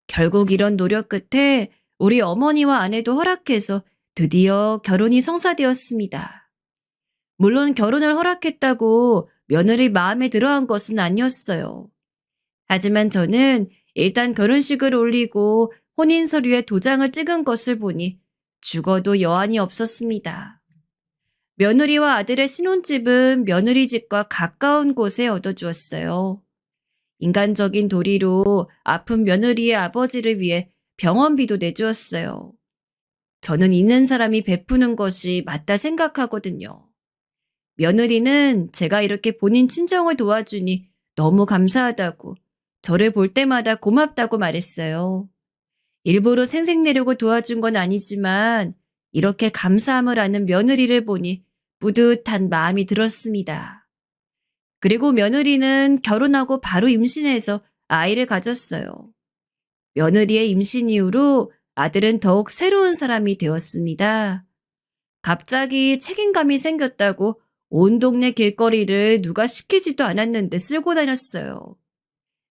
결국 이런 노력 끝에 우리 어머니와 아내도 허락해서 드디어 결혼이 성사되었습니다. 물론 결혼을 허락했다고 며느리 마음에 들어한 것은 아니었어요. 하지만 저는 일단 결혼식을 올리고 혼인 서류에 도장을 찍은 것을 보니 죽어도 여한이 없었습니다. 며느리와 아들의 신혼집은 며느리 집과 가까운 곳에 얻어주었어요. 인간적인 도리로 아픈 며느리의 아버지를 위해 병원비도 내주었어요. 저는 있는 사람이 베푸는 것이 맞다 생각하거든요. 며느리는 제가 이렇게 본인 친정을 도와주니 너무 감사하다고 저를 볼 때마다 고맙다고 말했어요. 일부러 생색내려고 도와준 건 아니지만 이렇게 감사함을 아는 며느리를 보니 뿌듯한 마음이 들었습니다. 그리고 며느리는 결혼하고 바로 임신해서 아이를 가졌어요. 며느리의 임신 이후로 아들은 더욱 새로운 사람이 되었습니다. 갑자기 책임감이 생겼다고 온 동네 길거리를 누가 시키지도 않았는데 쓸고 다녔어요.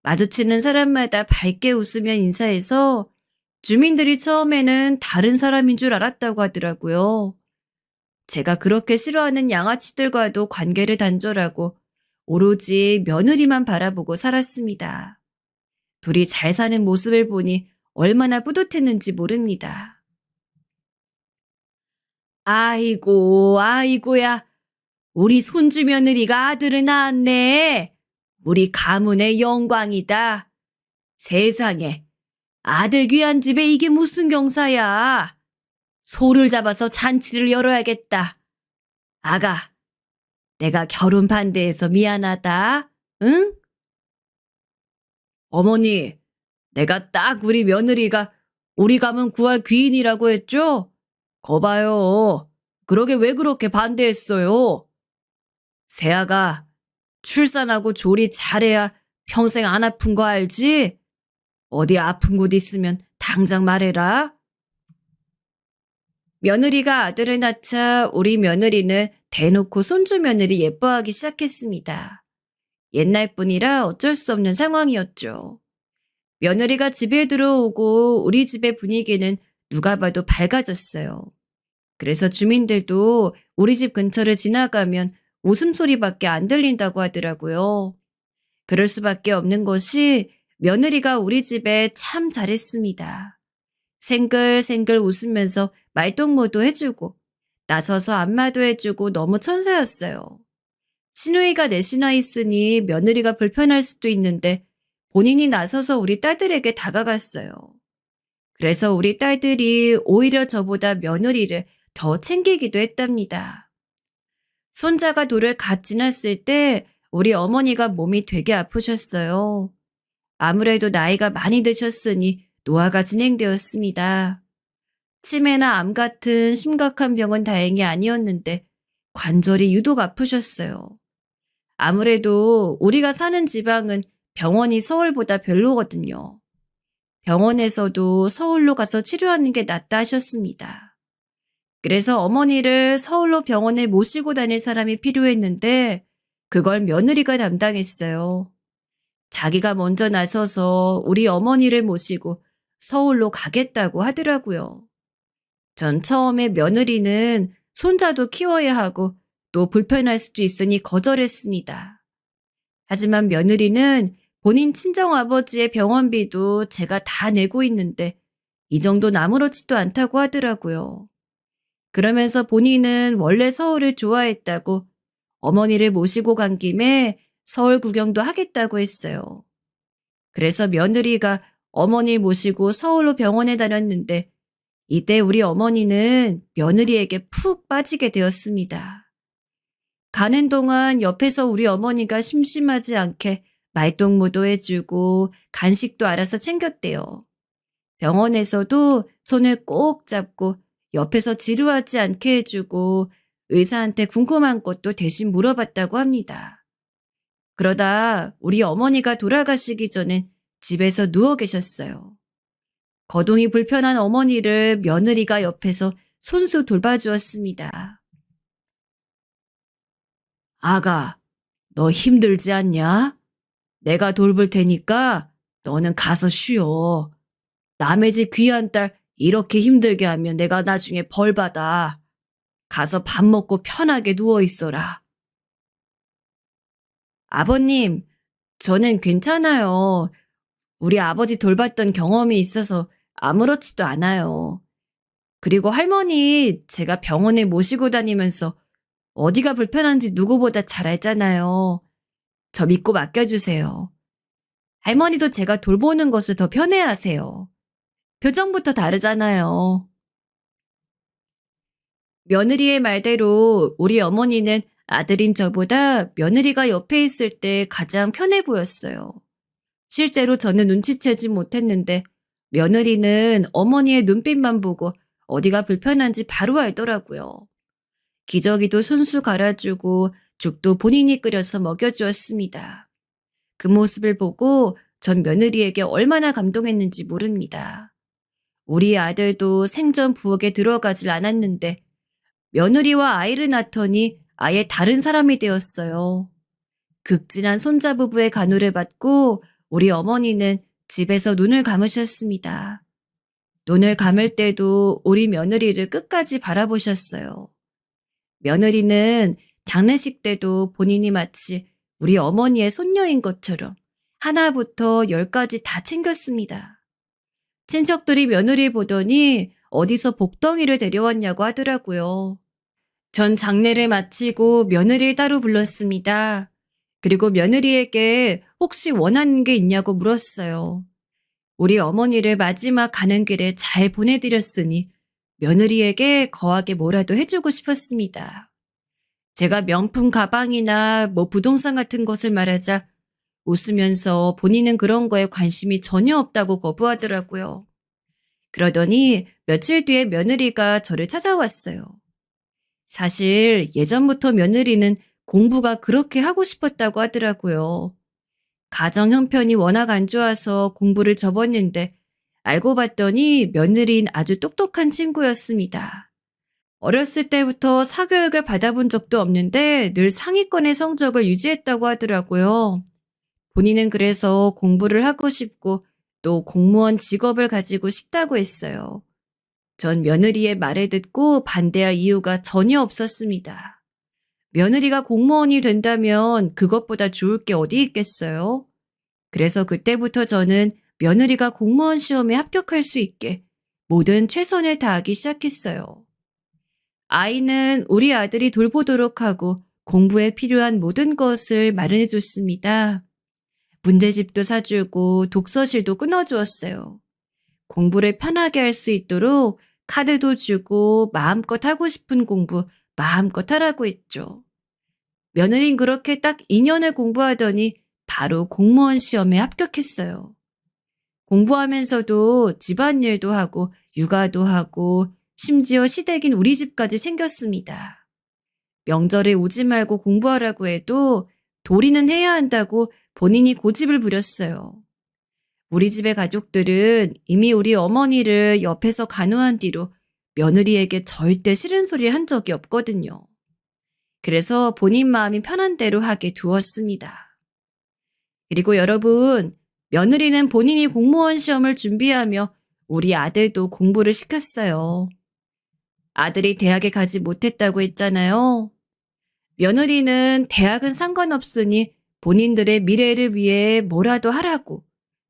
마주치는 사람마다 밝게 웃으며 인사해서 주민들이 처음에는 다른 사람인 줄 알았다고 하더라고요. 제가 그렇게 싫어하는 양아치들과도 관계를 단절하고 오로지 며느리만 바라보고 살았습니다. 둘이 잘 사는 모습을 보니 얼마나 뿌듯했는지 모릅니다. 아이고, 아이고야. 우리 손주 며느리가 아들을 낳았네. 우리 가문의 영광이다. 세상에, 아들 귀한 집에 이게 무슨 경사야. 소를 잡아서 잔치를 열어야겠다. 아가, 내가 결혼 반대해서 미안하다. 응? 어머니, 내가 딱 우리 며느리가 우리 가문 구할 귀인이라고 했죠? 거봐요. 그러게 왜 그렇게 반대했어요? 세아가 출산하고 조리 잘해야 평생 안 아픈 거 알지? 어디 아픈 곳 있으면 당장 말해라. 며느리가 아들을 낳자 우리 며느리는 대놓고 손주 며느리 예뻐하기 시작했습니다. 옛날 분이라 어쩔 수 없는 상황이었죠. 며느리가 집에 들어오고 우리 집의 분위기는 누가 봐도 밝아졌어요. 그래서 주민들도 우리 집 근처를 지나가면 웃음소리밖에 안 들린다고 하더라고요. 그럴 수밖에 없는 것이 며느리가 우리 집에 참 잘했습니다. 생글생글 웃으면서 말동무도 해주고 나서서 안마도 해주고 너무 천사였어요. 시누이가 넷이나 있으니 며느리가 불편할 수도 있는데 본인이 나서서 우리 딸들에게 다가갔어요. 그래서 우리 딸들이 오히려 저보다 며느리를 더 챙기기도 했답니다. 손자가 돌을 갓 지났을 때 우리 어머니가 몸이 되게 아프셨어요. 아무래도 나이가 많이 드셨으니 노화가 진행되었습니다. 치매나 암 같은 심각한 병은 다행히 아니었는데 관절이 유독 아프셨어요. 아무래도 우리가 사는 지방은 병원이 서울보다 별로거든요. 병원에서도 서울로 가서 치료하는 게 낫다 하셨습니다. 그래서 어머니를 서울로 병원에 모시고 다닐 사람이 필요했는데 그걸 며느리가 담당했어요. 자기가 먼저 나서서 우리 어머니를 모시고 서울로 가겠다고 하더라고요. 전 처음에 며느리는 손자도 키워야 하고 또 불편할 수도 있으니 거절했습니다. 하지만 며느리는 본인 친정아버지의 병원비도 제가 다 내고 있는데 이 정도는 아무렇지도 않다고 하더라고요. 그러면서 본인은 원래 서울을 좋아했다고 어머니를 모시고 간 김에 서울 구경도 하겠다고 했어요. 그래서 며느리가 어머니 모시고 서울로 병원에 다녔는데 이때 우리 어머니는 며느리에게 푹 빠지게 되었습니다. 가는 동안 옆에서 우리 어머니가 심심하지 않게 말동무도 해주고 간식도 알아서 챙겼대요. 병원에서도 손을 꼭 잡고 옆에서 지루하지 않게 해주고 의사한테 궁금한 것도 대신 물어봤다고 합니다. 그러다 우리 어머니가 돌아가시기 전엔 집에서 누워 계셨어요. 거동이 불편한 어머니를 며느리가 옆에서 손수 돌봐주었습니다. 아가, 너 힘들지 않냐? 내가 돌볼 테니까 너는 가서 쉬어. 남의 집 귀한 딸 이렇게 힘들게 하면 내가 나중에 벌 받아. 가서 밥 먹고 편하게 누워 있어라. 아버님, 저는 괜찮아요. 우리 아버지 돌봤던 경험이 있어서 아무렇지도 않아요. 그리고 할머니, 제가 병원에 모시고 다니면서 어디가 불편한지 누구보다 잘 알잖아요. 저 믿고 맡겨주세요. 할머니도 제가 돌보는 것을 더 편해하세요. 표정부터 다르잖아요. 며느리의 말대로 우리 어머니는 아들인 저보다 며느리가 옆에 있을 때 가장 편해 보였어요. 실제로 저는 눈치채지 못했는데 며느리는 어머니의 눈빛만 보고 어디가 불편한지 바로 알더라고요. 기저귀도 손수 갈아주고 죽도 본인이 끓여서 먹여주었습니다. 그 모습을 보고 전 며느리에게 얼마나 감동했는지 모릅니다. 우리 아들도 생전 부엌에 들어가질 않았는데 며느리와 아이를 낳더니 아예 다른 사람이 되었어요. 극진한 손자 부부의 간호를 받고 우리 어머니는 집에서 눈을 감으셨습니다. 눈을 감을 때도 우리 며느리를 끝까지 바라보셨어요. 며느리는 장례식 때도 본인이 마치 우리 어머니의 손녀인 것처럼 하나부터 열까지 다 챙겼습니다. 친척들이 며느리 보더니 어디서 복덩이를 데려왔냐고 하더라고요. 전 장례를 마치고 며느리를 따로 불렀습니다. 그리고 며느리에게 혹시 원하는 게 있냐고 물었어요. 우리 어머니를 마지막 가는 길에 잘 보내드렸으니 며느리에게 거하게 뭐라도 해주고 싶었습니다. 제가 명품 가방이나 부동산 같은 것을 말하자 웃으면서 본인은 그런 거에 관심이 전혀 없다고 거부하더라고요. 그러더니 며칠 뒤에 며느리가 저를 찾아왔어요. 사실 예전부터 며느리는 공부가 그렇게 하고 싶었다고 하더라고요. 가정 형편이 워낙 안 좋아서 공부를 접었는데 알고 봤더니 며느리인 아주 똑똑한 친구였습니다. 어렸을 때부터 사교육을 받아본 적도 없는데 늘 상위권의 성적을 유지했다고 하더라고요. 본인은 그래서 공부를 하고 싶고 또 공무원 직업을 가지고 싶다고 했어요. 전 며느리의 말을 듣고 반대할 이유가 전혀 없었습니다. 며느리가 공무원이 된다면 그것보다 좋을 게 어디 있겠어요? 그래서 그때부터 저는 며느리가 공무원 시험에 합격할 수 있게 모든 최선을 다하기 시작했어요. 아이는 우리 아들이 돌보도록 하고 공부에 필요한 모든 것을 마련해 줬습니다. 문제집도 사주고 독서실도 끊어주었어요. 공부를 편하게 할 수 있도록 카드도 주고 마음껏 하고 싶은 공부 마음껏 하라고 했죠. 며느린 그렇게 딱 2년을 공부하더니 바로 공무원 시험에 합격했어요. 공부하면서도 집안일도 하고 육아도 하고 심지어 시댁인 우리 집까지 챙겼습니다. 명절에 오지 말고 공부하라고 해도 도리는 해야 한다고 본인이 고집을 부렸어요. 우리 집의 가족들은 이미 우리 어머니를 옆에서 간호한 뒤로 며느리에게 절대 싫은 소리 한 적이 없거든요. 그래서 본인 마음이 편한 대로 하게 두었습니다. 그리고 여러분, 며느리는 본인이 공무원 시험을 준비하며 우리 아들도 공부를 시켰어요. 아들이 대학에 가지 못했다고 했잖아요. 며느리는 대학은 상관없으니 본인들의 미래를 위해 뭐라도 하라고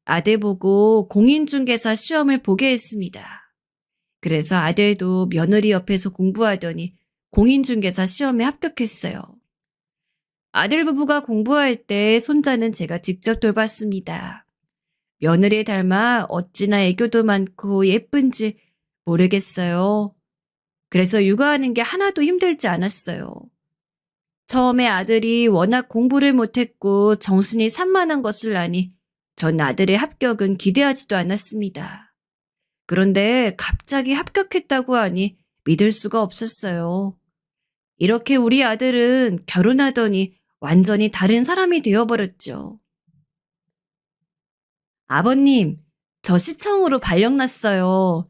아들 보고 공인중개사 시험을 보게 했습니다. 그래서 아들도 며느리 옆에서 공부하더니 공인중개사 시험에 합격했어요. 아들 부부가 공부할 때 손자는 제가 직접 돌봤습니다. 며느리 닮아 어찌나 애교도 많고 예쁜지 모르겠어요. 그래서 육아하는 게 하나도 힘들지 않았어요. 처음에 아들이 워낙 공부를 못했고 정신이 산만한 것을 아니 전 아들의 합격은 기대하지도 않았습니다. 그런데 갑자기 합격했다고 하니 믿을 수가 없었어요. 이렇게 우리 아들은 결혼하더니 완전히 다른 사람이 되어버렸죠. 아버님, 저 시청으로 발령났어요.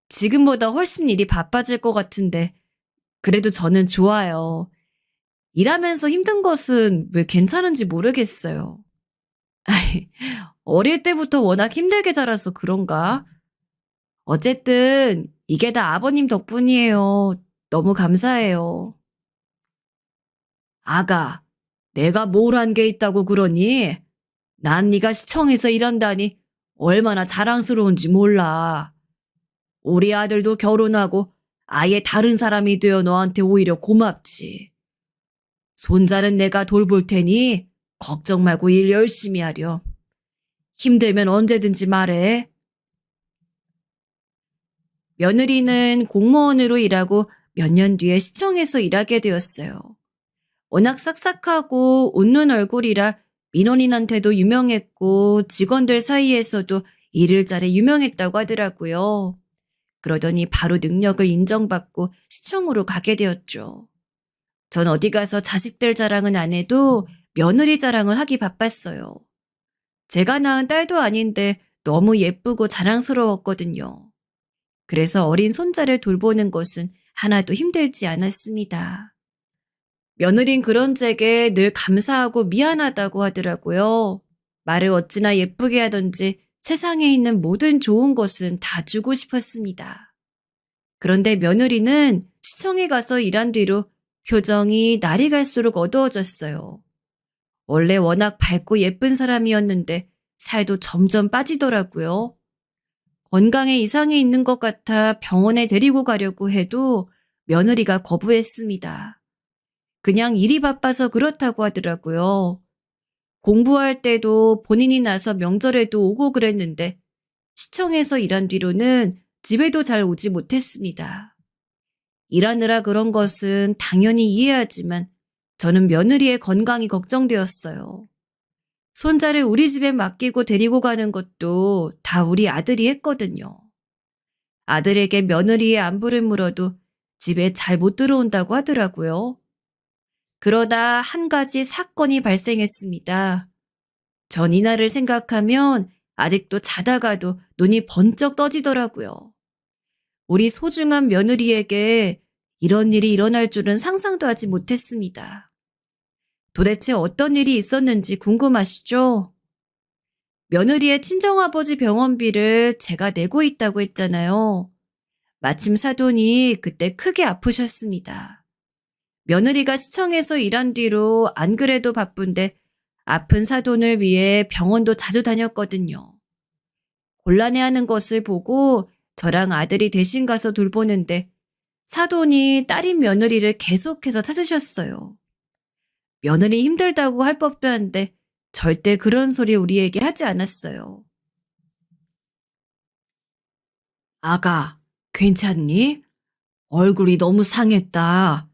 지금보다 훨씬 일이 바빠질 것 같은데 그래도 저는 좋아요. 일하면서 힘든 것은 왜 괜찮은지 모르겠어요. 어릴 때부터 워낙 힘들게 자라서 그런가? 어쨌든 이게 다 아버님 덕분이에요. 너무 감사해요. 아가, 내가 뭘 한 게 있다고 그러니? 난 네가 시청에서 일한다니 얼마나 자랑스러운지 몰라. 우리 아들도 결혼하고 아예 다른 사람이 되어 너한테 오히려 고맙지. 손자는 내가 돌볼 테니 걱정 말고 일 열심히 하렴. 힘들면 언제든지 말해. 며느리는 공무원으로 일하고 몇 년 뒤에 시청에서 일하게 되었어요. 워낙 싹싹하고 웃는 얼굴이라 민원인한테도 유명했고 직원들 사이에서도 일을 잘해 유명했다고 하더라고요. 그러더니 바로 능력을 인정받고 시청으로 가게 되었죠. 전 어디 가서 자식들 자랑은 안 해도 며느리 자랑을 하기 바빴어요. 제가 낳은 딸도 아닌데 너무 예쁘고 자랑스러웠거든요. 그래서 어린 손자를 돌보는 것은 하나도 힘들지 않았습니다. 며느린 그런 제게 늘 감사하고 미안하다고 하더라고요. 말을 어찌나 예쁘게 하던지 세상에 있는 모든 좋은 것은 다 주고 싶었습니다. 그런데 며느리는 시청에 가서 일한 뒤로 표정이 날이 갈수록 어두워졌어요. 원래 워낙 밝고 예쁜 사람이었는데 살도 점점 빠지더라고요. 건강에 이상이 있는 것 같아 병원에 데리고 가려고 해도 며느리가 거부했습니다. 그냥 일이 바빠서 그렇다고 하더라고요. 공부할 때도 본인이 나서 명절에도 오고 그랬는데 시청에서 일한 뒤로는 집에도 잘 오지 못했습니다. 일하느라 그런 것은 당연히 이해하지만 저는 며느리의 건강이 걱정되었어요. 손자를 우리 집에 맡기고 데리고 가는 것도 다 우리 아들이 했거든요. 아들에게 며느리의 안부를 물어도 집에 잘 못 들어온다고 하더라고요. 그러다 한 가지 사건이 발생했습니다. 전 이날을 생각하면 아직도 자다가도 눈이 번쩍 떠지더라고요. 우리 소중한 며느리에게 이런 일이 일어날 줄은 상상도 하지 못했습니다. 도대체 어떤 일이 있었는지 궁금하시죠? 며느리의 친정아버지 병원비를 제가 내고 있다고 했잖아요. 마침 사돈이 그때 크게 아프셨습니다. 며느리가 시청에서 일한 뒤로 안 그래도 바쁜데 아픈 사돈을 위해 병원도 자주 다녔거든요. 곤란해하는 것을 보고 저랑 아들이 대신 가서 돌보는데 사돈이 딸인 며느리를 계속해서 찾으셨어요. 며느리 힘들다고 할 법도 한데 절대 그런 소리 우리에게 하지 않았어요. 아가, 괜찮니? 얼굴이 너무 상했다.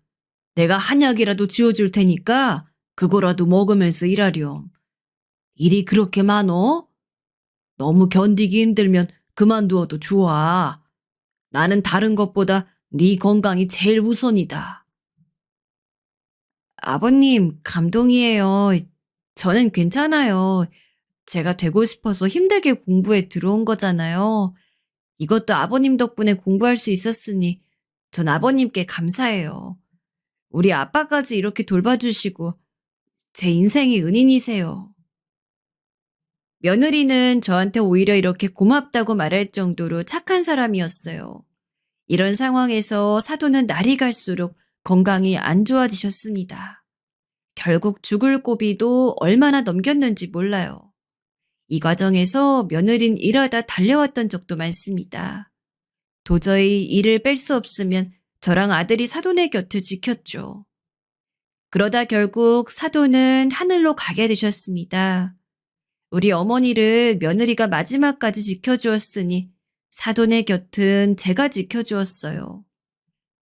내가 한약이라도 지어줄 테니까 그거라도 먹으면서 일하렴. 일이 그렇게 많어? 너무 견디기 힘들면 그만두어도 좋아. 나는 다른 것보다 네 건강이 제일 우선이다. 아버님, 감동이에요. 저는 괜찮아요. 제가 되고 싶어서 힘들게 공부에 들어온 거잖아요. 이것도 아버님 덕분에 공부할 수 있었으니 전 아버님께 감사해요. 우리 아빠까지 이렇게 돌봐주시고 제 인생의 은인이세요. 며느리는 저한테 오히려 이렇게 고맙다고 말할 정도로 착한 사람이었어요. 이런 상황에서 사돈은 날이 갈수록 건강이 안 좋아지셨습니다. 결국 죽을 고비도 얼마나 넘겼는지 몰라요. 이 과정에서 며느린 일하다 달려왔던 적도 많습니다. 도저히 일을 뺄 수 없으면 저랑 아들이 사돈의 곁을 지켰죠. 그러다 결국 사돈은 하늘로 가게 되셨습니다. 우리 어머니를 며느리가 마지막까지 지켜주었으니 사돈의 곁은 제가 지켜주었어요.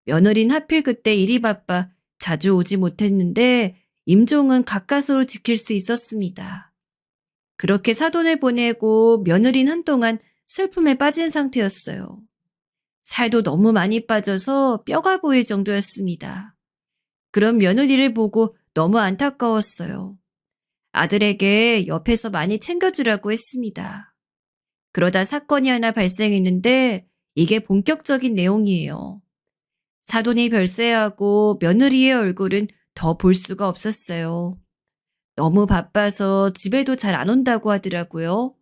며느린 하필 그때 일이 바빠 자주 오지 못했는데 임종은 가까스로 지킬 수 있었습니다. 그렇게 사돈을 보내고 며느린 한동안 슬픔에 빠진 상태였어요. 살도 너무 많이 빠져서 뼈가 보일 정도였습니다. 그런 며느리를 보고 너무 안타까웠어요. 아들에게 옆에서 많이 챙겨주라고 했습니다. 그러다 사건이 하나 발생했는데 이게 본격적인 내용이에요. 사돈이 별세하고 며느리의 얼굴은 더 볼 수가 없었어요. 너무 바빠서 집에도 잘 안 온다고 하더라고요.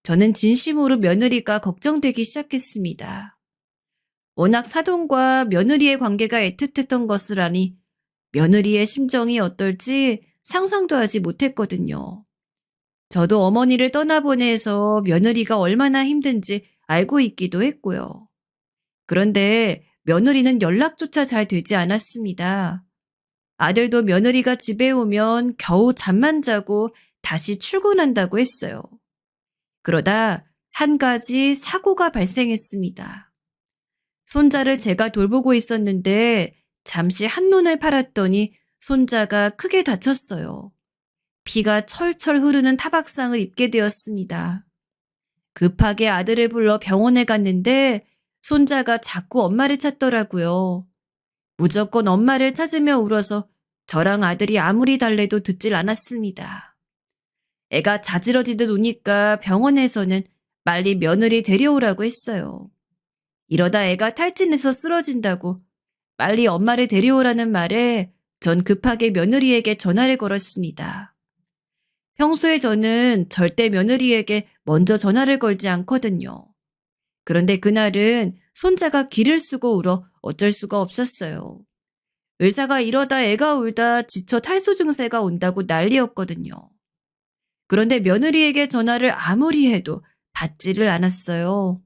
저는 진심으로 며느리가 걱정되기 시작했습니다. 워낙 사돈과 며느리의 관계가 애틋했던 것을 아니 며느리의 심정이 어떨지 상상도 하지 못했거든요. 저도 어머니를 떠나보내서 며느리가 얼마나 힘든지 알고 있기도 했고요. 그런데 며느리는 연락조차 잘 되지 않았습니다. 아들도 며느리가 집에 오면 겨우 잠만 자고 다시 출근한다고 했어요. 그러다 한 가지 사고가 발생했습니다. 손자를 제가 돌보고 있었는데 잠시 한눈을 팔았더니 손자가 크게 다쳤어요. 피가 철철 흐르는 타박상을 입게 되었습니다. 급하게 아들을 불러 병원에 갔는데 손자가 자꾸 엄마를 찾더라고요. 무조건 엄마를 찾으며 울어서 저랑 아들이 아무리 달래도 듣질 않았습니다. 애가 자지러지듯 우니까 병원에서는 빨리 며느리 데려오라고 했어요. 이러다 애가 탈진해서 쓰러진다고 빨리 엄마를 데려오라는 말에 전 급하게 며느리에게 전화를 걸었습니다. 평소에 저는 절대 며느리에게 먼저 전화를 걸지 않거든요. 그런데 그날은 손자가 기를 쓰고 울어 어쩔 수가 없었어요. 의사가 이러다 애가 울다 지쳐 탈수 증세가 온다고 난리였거든요. 그런데 며느리에게 전화를 아무리 해도 받지를 않았어요.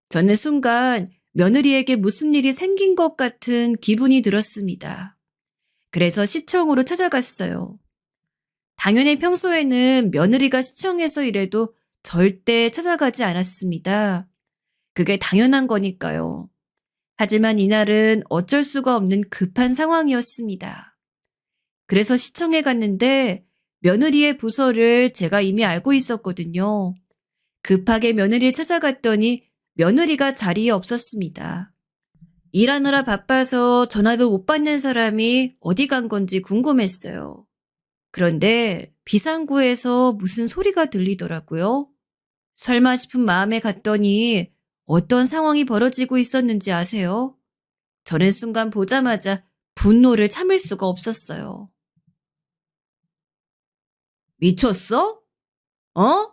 저는 순간 며느리에게 무슨 일이 생긴 것 같은 기분이 들었습니다. 그래서 시청으로 찾아갔어요. 당연히 평소에는 며느리가 시청에서 일해도 절대 찾아가지 않았습니다. 그게 당연한 거니까요. 하지만 이날은 어쩔 수가 없는 급한 상황이었습니다. 그래서 시청에 갔는데 며느리의 부서를 제가 이미 알고 있었거든요. 급하게 며느리를 찾아갔더니 며느리가 자리에 없었습니다. 일하느라 바빠서 전화도 못 받는 사람이 어디 간 건지 궁금했어요. 그런데 비상구에서 무슨 소리가 들리더라고요. 설마 싶은 마음에 갔더니 어떤 상황이 벌어지고 있었는지 아세요? 저는 순간 보자마자 분노를 참을 수가 없었어요. 미쳤어? 어?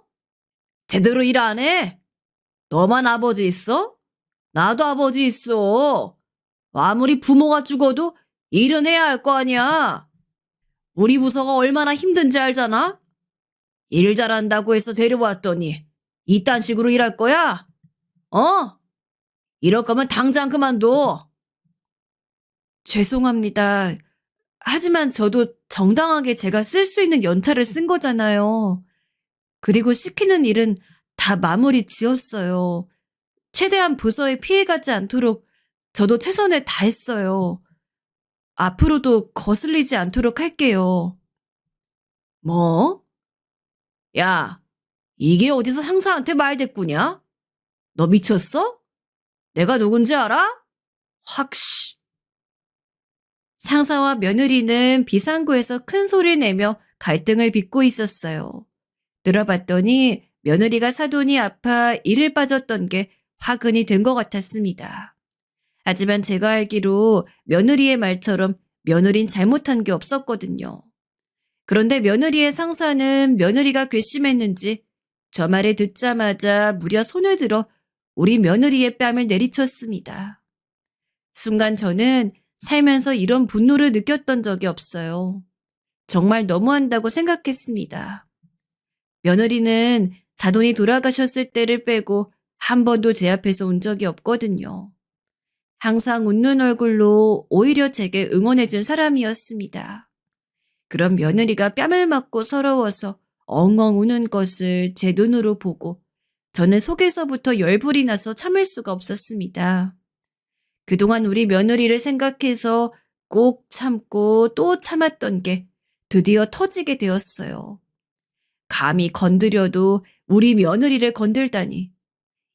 제대로 일 안 해? 너만 아버지 있어? 나도 아버지 있어. 아무리 부모가 죽어도 일은 해야 할 거 아니야. 우리 부서가 얼마나 힘든지 알잖아? 일 잘한다고 해서 데려왔더니 이딴 식으로 일할 거야? 어? 이럴 거면 당장 그만둬. 죄송합니다. 하지만 저도 정당하게 제가 쓸 수 있는 연차를 쓴 거잖아요. 그리고 시키는 일은 다 마무리 지었어요. 최대한 부서에 피해가지 않도록 저도 최선을 다했어요. 앞으로도 거슬리지 않도록 할게요. 뭐? 야, 이게 어디서 상사한테 말대꾸냐? 너 미쳤어? 내가 누군지 알아? 확. 상사와 며느리는 비상구에서 큰 소리를 내며 갈등을 빚고 있었어요. 들어봤더니 며느리가 사돈이 아파 일을 빠졌던 게 화근이 된 것 같았습니다. 하지만 제가 알기로 며느리의 말처럼 며느린 잘못한 게 없었거든요. 그런데 며느리의 상사는 며느리가 괘씸했는지 저 말을 듣자마자 무려 손을 들어 우리 며느리의 뺨을 내리쳤습니다. 순간 저는 살면서 이런 분노를 느꼈던 적이 없어요. 정말 너무한다고 생각했습니다. 며느리는 사돈이 돌아가셨을 때를 빼고 한 번도 제 앞에서 온 적이 없거든요. 항상 웃는 얼굴로 오히려 제게 응원해준 사람이었습니다. 그런 며느리가 뺨을 맞고 서러워서 엉엉 우는 것을 제 눈으로 보고 저는 속에서부터 열불이 나서 참을 수가 없었습니다. 그동안 우리 며느리를 생각해서 꾹 참고 또 참았던 게 드디어 터지게 되었어요. 감히 건드려도 우리 며느리를 건들다니.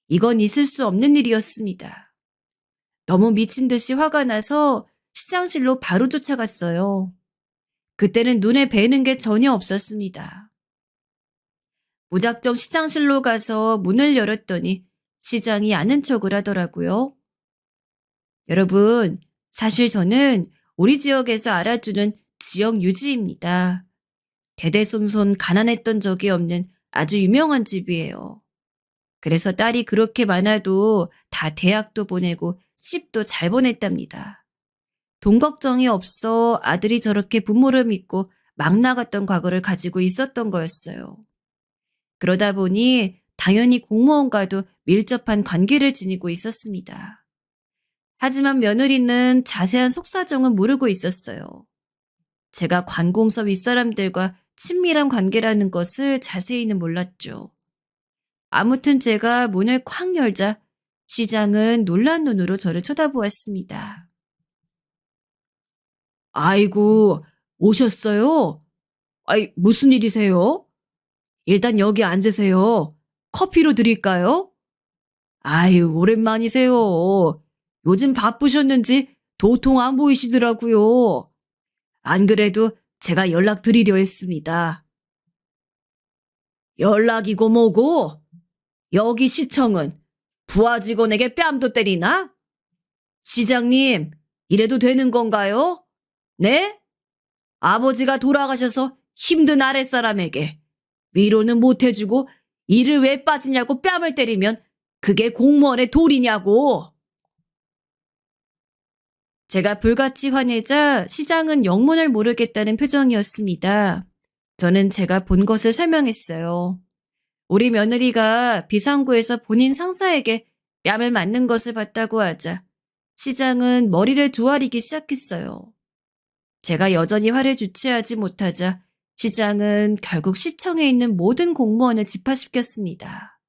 이건 있을 수 없는 일이었습니다. 너무 미친 듯이 화가 나서 시장실로 바로 쫓아갔어요. 그때는 눈에 뵈는 게 전혀 없었습니다. 무작정 시장실로 가서 문을 열었더니 시장이 아는 척을 하더라고요. 여러분, 사실 저는 우리 지역에서 알아주는 지역 유지입니다. 대대손손 가난했던 적이 없는 아주 유명한 집이에요. 그래서 딸이 그렇게 많아도 다 대학도 보내고 시집도 잘 보냈답니다. 돈 걱정이 없어 아들이 저렇게 부모를 믿고 막 나갔던 과거를 가지고 있었던 거였어요. 그러다 보니 당연히 공무원과도 밀접한 관계를 지니고 있었습니다. 하지만 며느리는 자세한 속사정은 모르고 있었어요. 제가 관공서 윗사람들과 친밀한 관계라는 것을 자세히는 몰랐죠. 아무튼 제가 문을 쾅 열자 시장은 놀란 눈으로 저를 쳐다보았습니다. 아이고, 오셨어요? 아이, 무슨 일이세요? 일단 여기 앉으세요. 커피로 드릴까요? 아유, 오랜만이세요. 요즘 바쁘셨는지 도통 안 보이시더라고요. 안 그래도 제가 연락드리려 했습니다. 연락이고 뭐고? 여기 시청은 부하 직원에게 뺨도 때리나? 시장님, 이래도 되는 건가요? 네? 아버지가 돌아가셔서 힘든 아랫사람에게 위로는 못 해주고 일을 왜 빠지냐고 뺨을 때리면 그게 공무원의 도리냐고. 제가 불같이 화내자 시장은 영문을 모르겠다는 표정이었습니다. 저는 제가 본 것을 설명했어요. 우리 며느리가 비상구에서 본인 상사에게 뺨을 맞는 것을 봤다고 하자 시장은 머리를 조아리기 시작했어요. 제가 여전히 화를 주체하지 못하자 시장은 결국 시청에 있는 모든 공무원을 집합시켰습니다.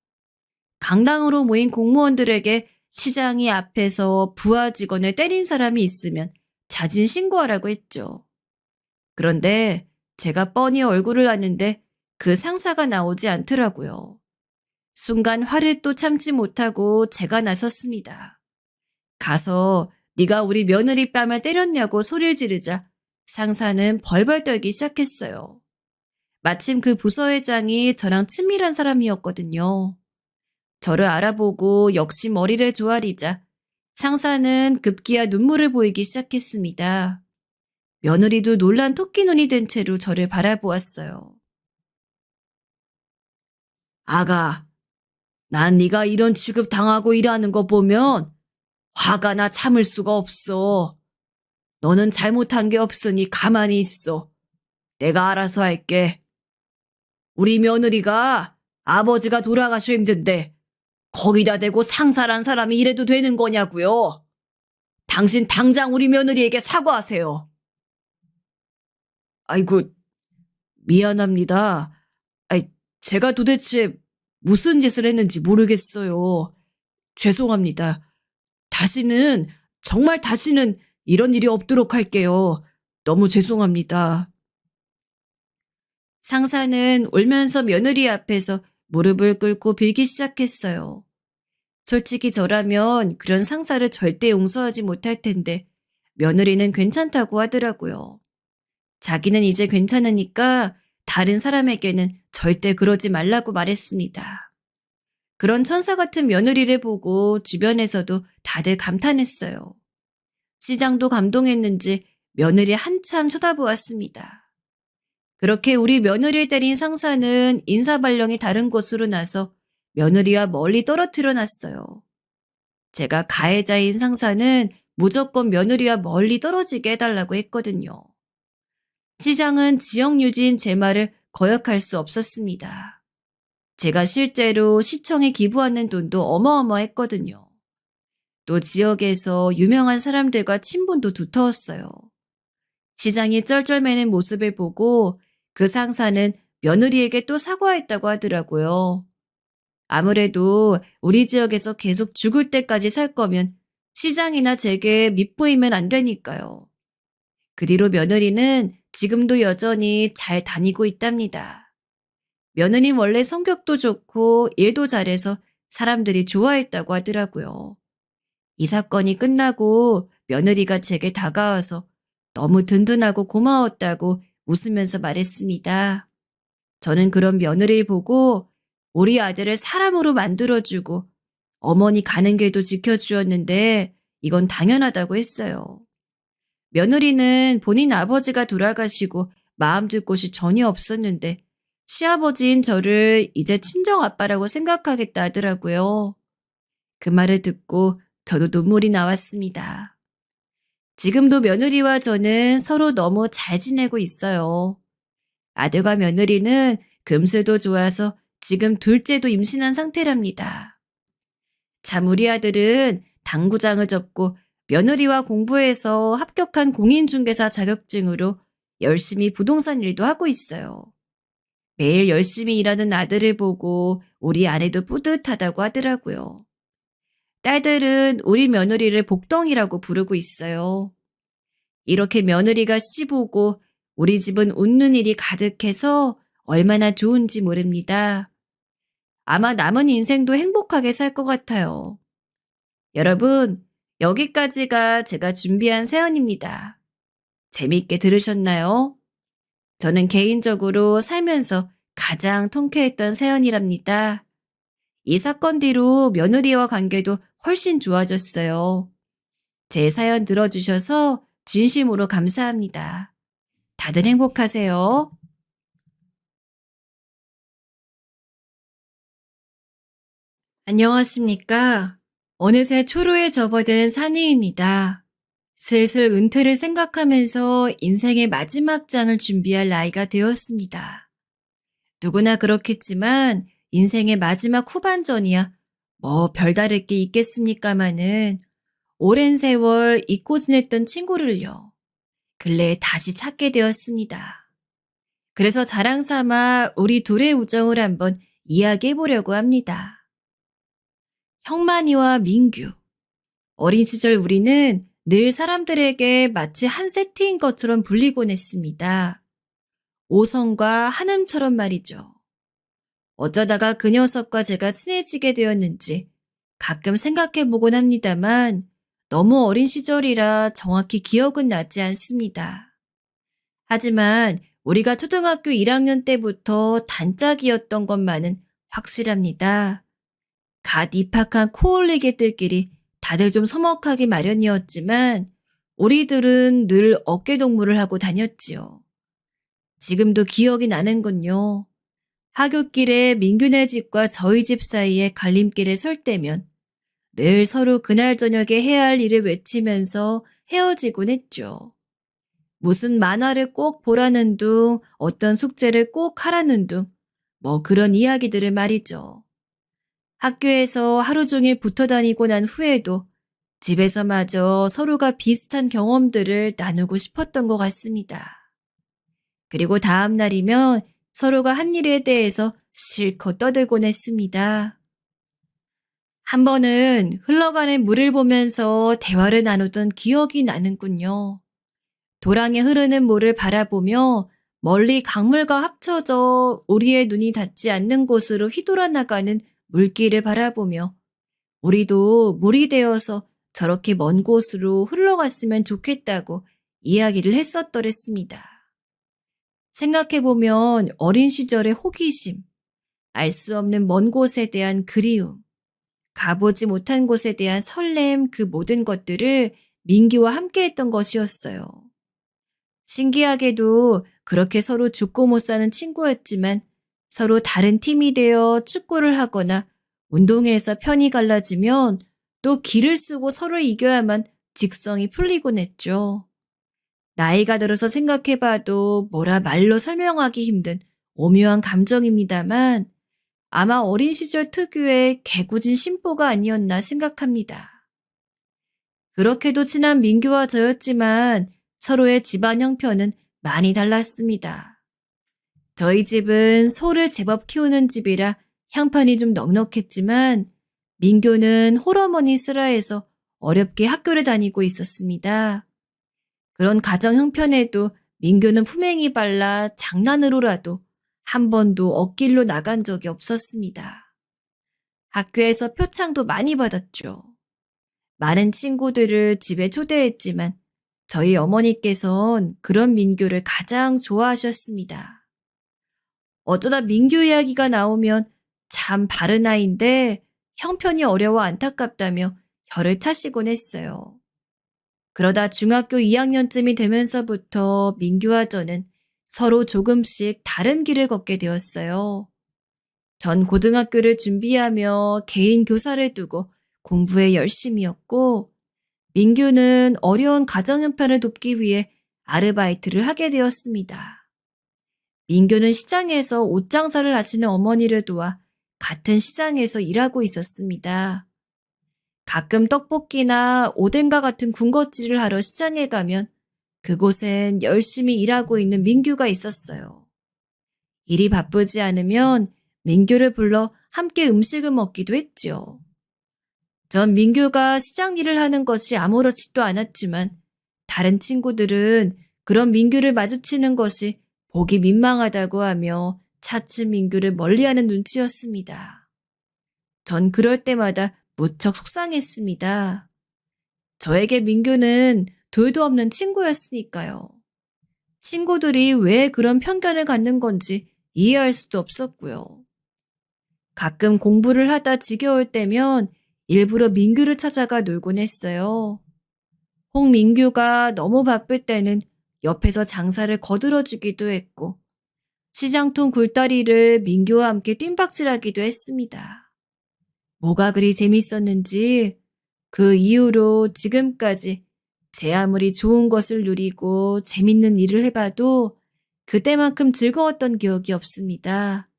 강당으로 모인 공무원들에게 시장이 앞에서 부하 직원을 때린 사람이 있으면 자진 신고하라고 했죠. 그런데 제가 뻔히 얼굴을 아는데 그 상사가 나오지 않더라고요. 순간 화를 또 참지 못하고 제가 나섰습니다. 가서 네가 우리 며느리 뺨을 때렸냐고 소리를 지르자 상사는 벌벌 떨기 시작했어요. 마침 그 부서회장이 저랑 친밀한 사람이었거든요. 저를 알아보고 역시 머리를 조아리자 상사는 급기야 눈물을 보이기 시작했습니다. 며느리도 놀란 토끼눈이 된 채로 저를 바라보았어요. 아가, 난 네가 이런 취급 당하고 일하는 거 보면 화가 나 참을 수가 없어. 너는 잘못한 게 없으니 가만히 있어. 내가 알아서 할게. 우리 며느리가 아버지가 돌아가셔 힘든데 거기다 대고 상사란 사람이 이래도 되는 거냐고요. 당신 당장 우리 며느리에게 사과하세요. 아이고, 미안합니다. 아이, 제가 도대체 무슨 짓을 했는지 모르겠어요. 죄송합니다. 정말 다시는 이런 일이 없도록 할게요. 너무 죄송합니다. 상사는 울면서 며느리 앞에서 무릎을 꿇고 빌기 시작했어요. 솔직히 저라면 그런 상사를 절대 용서하지 못할 텐데 며느리는 괜찮다고 하더라고요. 자기는 이제 괜찮으니까 다른 사람에게는 절대 그러지 말라고 말했습니다. 그런 천사 같은 며느리를 보고 주변에서도 다들 감탄했어요. 시장도 감동했는지 며느리 한참 쳐다보았습니다. 그렇게 우리 며느리를 때린 상사는 인사발령이 다른 곳으로 나서 며느리와 멀리 떨어뜨려 놨어요. 제가 가해자인 상사는 무조건 며느리와 멀리 떨어지게 해달라고 했거든요. 시장은 지역 유지인 제 말을 거역할 수 없었습니다. 제가 실제로 시청에 기부하는 돈도 어마어마했거든요. 또 지역에서 유명한 사람들과 친분도 두터웠어요. 시장이 쩔쩔매는 모습을 보고 그 상사는 며느리에게 또 사과했다고 하더라고요. 아무래도 우리 지역에서 계속 죽을 때까지 살 거면 시장이나 제게 밑보이면 안 되니까요. 그 뒤로 며느리는 지금도 여전히 잘 다니고 있답니다. 며느님 원래 성격도 좋고 일도 잘해서 사람들이 좋아했다고 하더라고요. 이 사건이 끝나고 며느리가 제게 다가와서 너무 든든하고 고마웠다고 웃으면서 말했습니다. 저는 그런 며느리를 보고 우리 아들을 사람으로 만들어주고 어머니 가는 길도 지켜주었는데 이건 당연하다고 했어요. 며느리는 본인 아버지가 돌아가시고 마음 둘 곳이 전혀 없었는데 시아버지인 저를 이제 친정아빠라고 생각하겠다 하더라고요. 그 말을 듣고 저도 눈물이 나왔습니다. 지금도 며느리와 저는 서로 너무 잘 지내고 있어요. 아들과 며느리는 금슬도 좋아서 지금 둘째도 임신한 상태랍니다. 참 우리 아들은 당구장을 접고 며느리와 공부해서 합격한 공인중개사 자격증으로 열심히 부동산 일도 하고 있어요. 매일 열심히 일하는 아들을 보고 우리 아내도 뿌듯하다고 하더라고요. 딸들은 우리 며느리를 복덩이라고 부르고 있어요. 이렇게 며느리가 시집 오고 우리 집은 웃는 일이 가득해서 얼마나 좋은지 모릅니다. 아마 남은 인생도 행복하게 살 것 같아요. 여러분, 여기까지가 제가 준비한 사연입니다. 재미있게 들으셨나요? 저는 개인적으로 살면서 가장 통쾌했던 사연이랍니다. 이 사건 뒤로 며느리와 관계도 훨씬 좋아졌어요. 제 사연 들어주셔서 진심으로 감사합니다. 다들 행복하세요. 안녕하십니까. 어느새 초로에 접어든 산이입니다. 슬슬 은퇴를 생각하면서 인생의 마지막 장을 준비할 나이가 되었습니다. 누구나 그렇겠지만 인생의 마지막 후반전이야 뭐 별다를 게 있겠습니까마는 오랜 세월 잊고 지냈던 친구를요. 근래에 다시 찾게 되었습니다. 그래서 자랑 삼아 우리 둘의 우정을 한번 이야기해 보려고 합니다. 형만이와 민규. 어린 시절 우리는 늘 사람들에게 마치 한 세트인 것처럼 불리곤 했습니다. 오성과 한음처럼 말이죠. 어쩌다가 그 녀석과 제가 친해지게 되었는지 가끔 생각해보곤 합니다만 너무 어린 시절이라 정확히 기억은 나지 않습니다. 하지만 우리가 초등학교 1학년 때부터 단짝이었던 것만은 확실합니다. 갓 입학한 코올리개들끼리 다들 좀 서먹하기 마련이었지만 우리들은 늘 어깨동무를 하고 다녔지요. 지금도 기억이 나는군요. 하굣길에 민규네 집과 저희 집 사이에 갈림길에 설 때면 늘 서로 그날 저녁에 해야 할 일을 외치면서 헤어지곤 했죠. 무슨 만화를 꼭 보라는 둥, 어떤 숙제를 꼭 하라는 둥, 뭐 그런 이야기들을 말이죠. 학교에서 하루 종일 붙어 다니고 난 후에도 집에서마저 서로가 비슷한 경험들을 나누고 싶었던 것 같습니다. 그리고 다음 날이면 서로가 한 일에 대해서 실컷 떠들곤 했습니다. 한 번은 흘러가는 물을 보면서 대화를 나누던 기억이 나는군요. 도랑에 흐르는 물을 바라보며 멀리 강물과 합쳐져 우리의 눈이 닿지 않는 곳으로 휘돌아 나가는 물길을 바라보며 우리도 물이 되어서 저렇게 먼 곳으로 흘러갔으면 좋겠다고 이야기를 했었더랬습니다. 생각해보면 어린 시절의 호기심, 알 수 없는 먼 곳에 대한 그리움, 가보지 못한 곳에 대한 설렘 그 모든 것들을 민기와 함께 했던 것이었어요. 신기하게도 그렇게 서로 죽고 못 사는 친구였지만 서로 다른 팀이 되어 축구를 하거나 운동회에서 편이 갈라지면 또 기를 쓰고 서로 이겨야만 직성이 풀리곤 했죠. 나이가 들어서 생각해봐도 뭐라 말로 설명하기 힘든 오묘한 감정입니다만 아마 어린 시절 특유의 개구진 심보가 아니었나 생각합니다. 그렇게도 친한 민규와 저였지만 서로의 집안 형편은 많이 달랐습니다. 저희 집은 소를 제법 키우는 집이라 형편이 좀 넉넉했지만 민규는 홀어머니 쓰라해서 어렵게 학교를 다니고 있었습니다. 그런 가정 형편에도 민규는 품행이 발라 장난으로라도 한 번도 엇길로 나간 적이 없었습니다. 학교에서 표창도 많이 받았죠. 많은 친구들을 집에 초대했지만 저희 어머니께선 그런 민규를 가장 좋아하셨습니다. 어쩌다 민규 이야기가 나오면 참 바른 아이인데 형편이 어려워 안타깝다며 혀를 차시곤 했어요. 그러다 중학교 2학년쯤이 되면서부터 민규와 저는 서로 조금씩 다른 길을 걷게 되었어요. 전 고등학교를 준비하며 개인 교사를 두고 공부에 열심이었고 민규는 어려운 가정 형편을 돕기 위해 아르바이트를 하게 되었습니다. 민규는 시장에서 옷 장사를 하시는 어머니를 도와 같은 시장에서 일하고 있었습니다. 가끔 떡볶이나 오뎅과 같은 군것질을 하러 시장에 가면 그곳엔 열심히 일하고 있는 민규가 있었어요. 일이 바쁘지 않으면 민규를 불러 함께 음식을 먹기도 했지요. 전 민규가 시장 일을 하는 것이 아무렇지도 않았지만 다른 친구들은 그런 민규를 마주치는 것이 보기 민망하다고 하며 차츰 민규를 멀리하는 눈치였습니다. 전 그럴 때마다 무척 속상했습니다. 저에게 민규는 둘도 없는 친구였으니까요. 친구들이 왜 그런 편견을 갖는 건지 이해할 수도 없었고요. 가끔 공부를 하다 지겨울 때면 일부러 민규를 찾아가 놀곤 했어요. 홍민규가 너무 바쁠 때는 옆에서 장사를 거들어주기도 했고 시장통 굴다리를 민규와 함께 뜀박질하기도 했습니다. 뭐가 그리 재밌었는지 그 이후로 지금까지 제 아무리 좋은 것을 누리고 재밌는 일을 해봐도 그때만큼 즐거웠던 기억이 없습니다.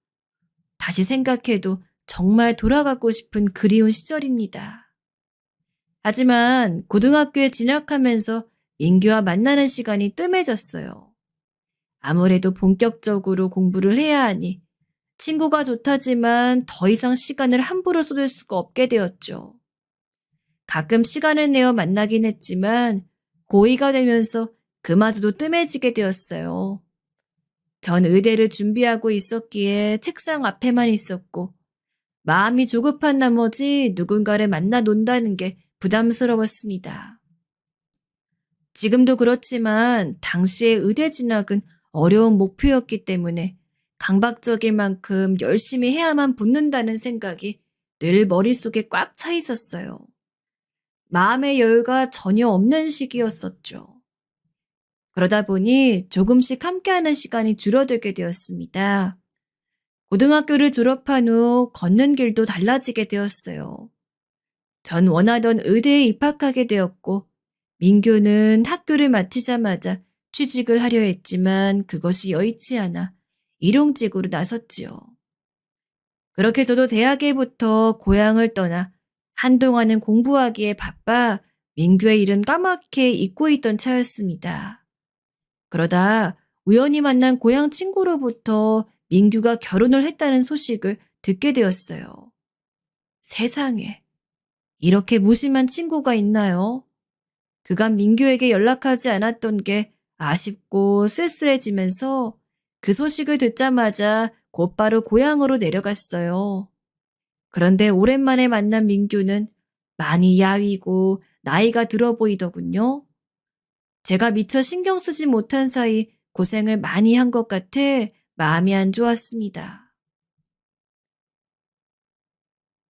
다시 생각해도 정말 돌아가고 싶은 그리운 시절입니다. 하지만 고등학교에 진학하면서 민규와 만나는 시간이 뜸해졌어요. 아무래도 본격적으로 공부를 해야 하니 친구가 좋다지만 더 이상 시간을 함부로 쏟을 수가 없게 되었죠. 가끔 시간을 내어 만나긴 했지만 고2가 되면서 그마저도 뜸해지게 되었어요. 전 의대를 준비하고 있었기에 책상 앞에만 있었고 마음이 조급한 나머지 누군가를 만나 논다는 게 부담스러웠습니다. 지금도 그렇지만 당시의 의대 진학은 어려운 목표였기 때문에 강박적일 만큼 열심히 해야만 붙는다는 생각이 늘 머릿속에 꽉 차 있었어요. 마음의 여유가 전혀 없는 시기였었죠. 그러다 보니 조금씩 함께하는 시간이 줄어들게 되었습니다. 고등학교를 졸업한 후 걷는 길도 달라지게 되었어요. 전 원하던 의대에 입학하게 되었고, 민규는 학교를 마치자마자 취직을 하려 했지만 그것이 여의치 않아 일용직으로 나섰지요. 그렇게 저도 대학에부터 고향을 떠나 한동안은 공부하기에 바빠 민규의 일은 까맣게 잊고 있던 차였습니다. 그러다 우연히 만난 고향 친구로부터 민규가 결혼을 했다는 소식을 듣게 되었어요. 세상에, 이렇게 무심한 친구가 있나요? 그간 민규에게 연락하지 않았던 게 아쉽고 쓸쓸해지면서 그 소식을 듣자마자 곧바로 고향으로 내려갔어요. 그런데 오랜만에 만난 민규는 많이 야위고 나이가 들어 보이더군요. 제가 미처 신경 쓰지 못한 사이 고생을 많이 한 것 같아 마음이 안 좋았습니다.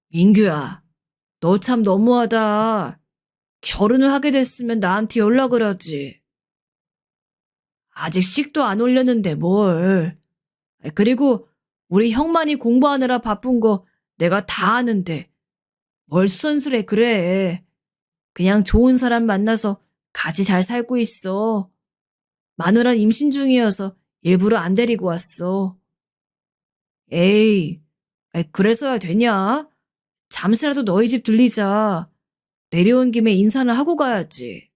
민규야, 너 참 너무하다. 결혼을 하게 됐으면 나한테 연락을 하지. 아직 식도 안 올렸는데 뭘. 그리고 우리 형만이 공부하느라 바쁜 거 내가 다 아는데 뭘 수선스레 그래. 그냥 좋은 사람 만나서 같이 잘 살고 있어. 마누란 임신 중이어서 일부러 안 데리고 왔어. 에이, 그래서야 되냐? 잠시라도 너희 집 들리자. 내려온 김에 인사는 하고 가야지.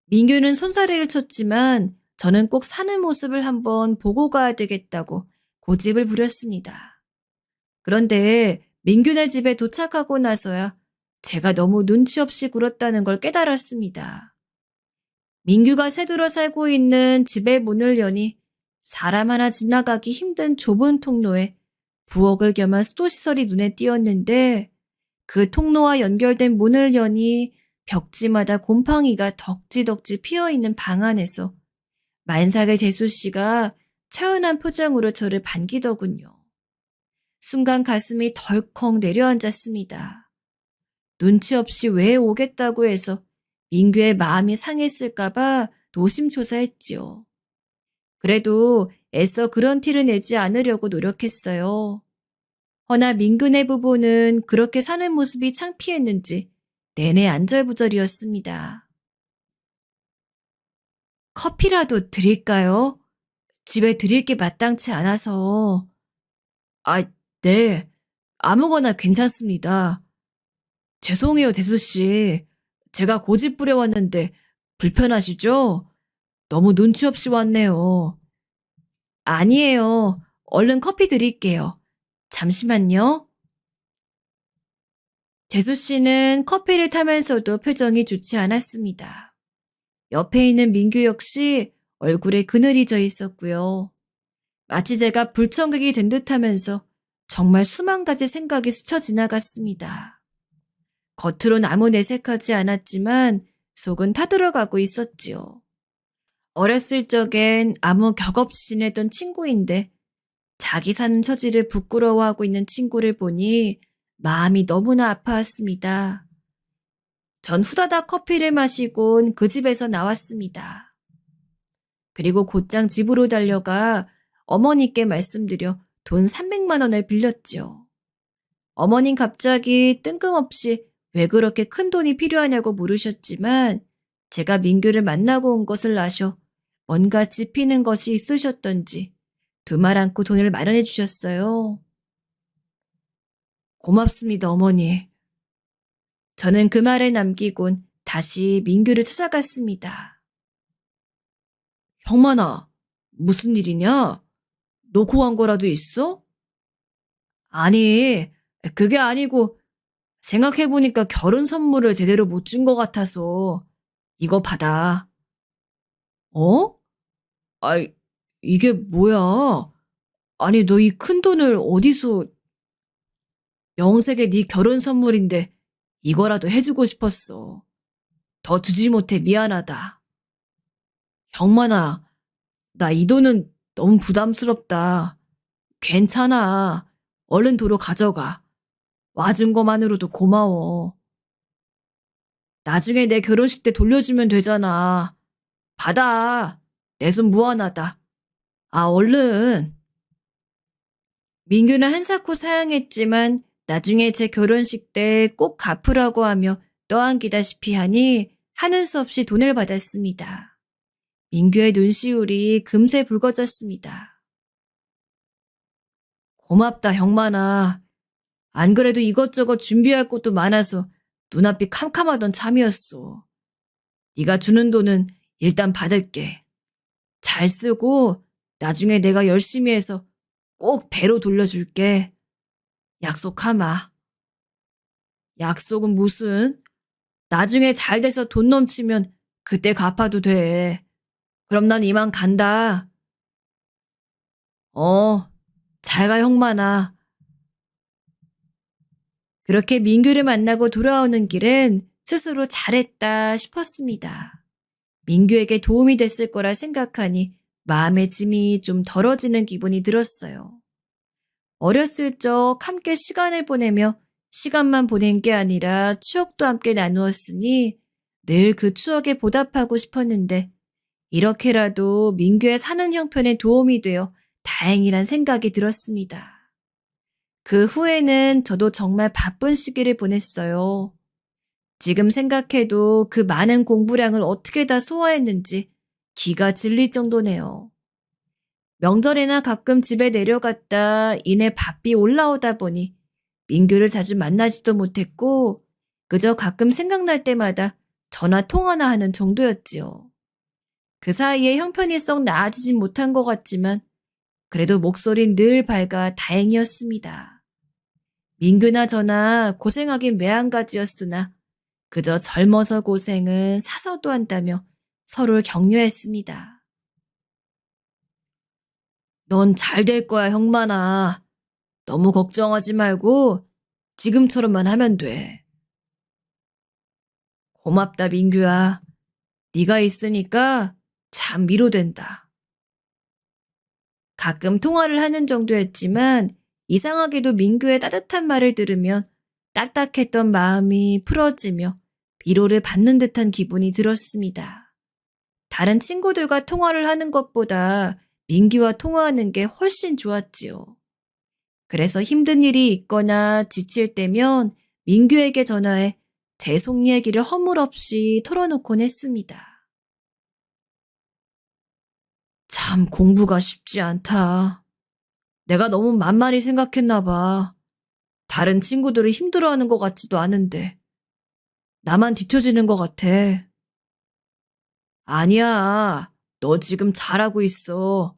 민규는 손사래를 쳤지만 저는 꼭 사는 모습을 한번 보고 가야 되겠다고 고집을 부렸습니다. 그런데 민규네 집에 도착하고 나서야 제가 너무 눈치 없이 굴었다는 걸 깨달았습니다. 민규가 새들어 살고 있는 집의 문을 여니 사람 하나 지나가기 힘든 좁은 통로에 부엌을 겸한 수도시설이 눈에 띄었는데 그 통로와 연결된 문을 여니 벽지마다 곰팡이가 덕지덕지 피어있는 방 안에서 만삭의 재수씨가 차은한 표정으로 저를 반기더군요. 순간 가슴이 덜컥 내려앉았습니다. 눈치 없이 왜 오겠다고 해서 민규의 마음이 상했을까봐 노심초사했지요. 그래도 애써 그런 티를 내지 않으려고 노력했어요. 허나 민규네 부부는 그렇게 사는 모습이 창피했는지 내내 안절부절이었습니다. 커피라도 드릴까요? 집에 드릴 게 마땅치 않아서. 아, 네. 아무거나 괜찮습니다. 죄송해요, 재수씨. 제가 고집 부려왔는데 불편하시죠? 너무 눈치 없이 왔네요. 아니에요. 얼른 커피 드릴게요. 잠시만요. 재수씨는 커피를 타면서도 표정이 좋지 않았습니다. 옆에 있는 민규 역시 얼굴에 그늘이 져 있었고요. 마치 제가 불청객이 된 듯하면서 정말 수만 가지 생각이 스쳐 지나갔습니다. 겉으론 아무 내색하지 않았지만 속은 타들어가고 있었지요. 어렸을 적엔 아무 격 없이 지내던 친구인데 자기 사는 처지를 부끄러워하고 있는 친구를 보니 마음이 너무나 아파왔습니다. 전 후다닥 커피를 마시곤 그 집에서 나왔습니다. 그리고 곧장 집으로 달려가 어머니께 말씀드려 돈 300만 원을 빌렸죠. 어머닌 갑자기 뜬금없이 왜 그렇게 큰 돈이 필요하냐고 물으셨지만 제가 민규를 만나고 온 것을 아셔 뭔가 짚히는 것이 있으셨던지 두 말 않고 돈을 마련해 주셨어요. 고맙습니다, 어머니. 저는 그 말을 남기곤 다시 민규를 찾아갔습니다. 형만아, 무슨 일이냐? 놓고 간 거라도 있어? 아니, 그게 아니고 생각해보니까 결혼 선물을 제대로 못 준 것 같아서 이거 받아. 어? 아이, 이게 뭐야? 아니, 너 이 큰 돈을 어디서... 명색의 네 결혼 선물인데 이거라도 해주고 싶었어. 더 주지 못해 미안하다. 형만아, 나 이 돈은 너무 부담스럽다. 괜찮아. 얼른 도로 가져가. 와준 것만으로도 고마워. 나중에 내 결혼식 때 돌려주면 되잖아. 받아. 내 손 무한하다. 아, 얼른. 민규는 한사코 사양했지만 나중에 제 결혼식 때 꼭 갚으라고 하며 떠안기다시피 하니 하는 수 없이 돈을 받았습니다. 민규의 눈시울이 금세 붉어졌습니다. 고맙다, 형만아. 안 그래도 이것저것 준비할 것도 많아서 눈앞이 캄캄하던 참이었어. 네가 주는 돈은 일단 받을게. 잘 쓰고 나중에 내가 열심히 해서 꼭 배로 돌려줄게. 약속하마. 약속은 무슨? 나중에 잘 돼서 돈 넘치면 그때 갚아도 돼. 그럼 난 이만 간다. 잘 가, 형만아. 그렇게 민규를 만나고 돌아오는 길엔 스스로 잘했다 싶었습니다. 민규에게 도움이 됐을 거라 생각하니 마음의 짐이 좀 덜어지는 기분이 들었어요. 어렸을 적 함께 시간을 보내며 시간만 보낸 게 아니라 추억도 함께 나누었으니 늘 그 추억에 보답하고 싶었는데 이렇게라도 민규의 사는 형편에 도움이 되어 다행이란 생각이 들었습니다. 그 후에는 저도 정말 바쁜 시기를 보냈어요. 지금 생각해도 그 많은 공부량을 어떻게 다 소화했는지 기가 질릴 정도네요. 명절에나 가끔 집에 내려갔다 이내 바삐 올라오다 보니 민규를 자주 만나지도 못했고 그저 가끔 생각날 때마다 전화 통화나 하는 정도였지요. 그 사이에 형편이 썩 나아지진 못한 것 같지만 그래도 목소리는 늘 밝아 다행이었습니다. 민규나 저나 고생하긴 매한가지였으나 그저 젊어서 고생은 사서도 한다며 서로를 격려했습니다. 넌 잘 될 거야, 형만아. 너무 걱정하지 말고 지금처럼만 하면 돼. 고맙다, 민규야. 네가 있으니까 참 위로된다. 가끔 통화를 하는 정도였지만 이상하게도 민규의 따뜻한 말을 들으면 딱딱했던 마음이 풀어지며 위로를 받는 듯한 기분이 들었습니다. 다른 친구들과 통화를 하는 것보다 민규와 통화하는 게 훨씬 좋았지요. 그래서 힘든 일이 있거나 지칠 때면 민규에게 전화해 제 속 얘기를 허물없이 털어놓곤 했습니다. 참 공부가 쉽지 않다. 내가 너무 만만히 생각했나 봐. 다른 친구들이 힘들어하는 것 같지도 않은데 나만 뒤처지는 것 같아. 아니야. 너 지금 잘하고 있어.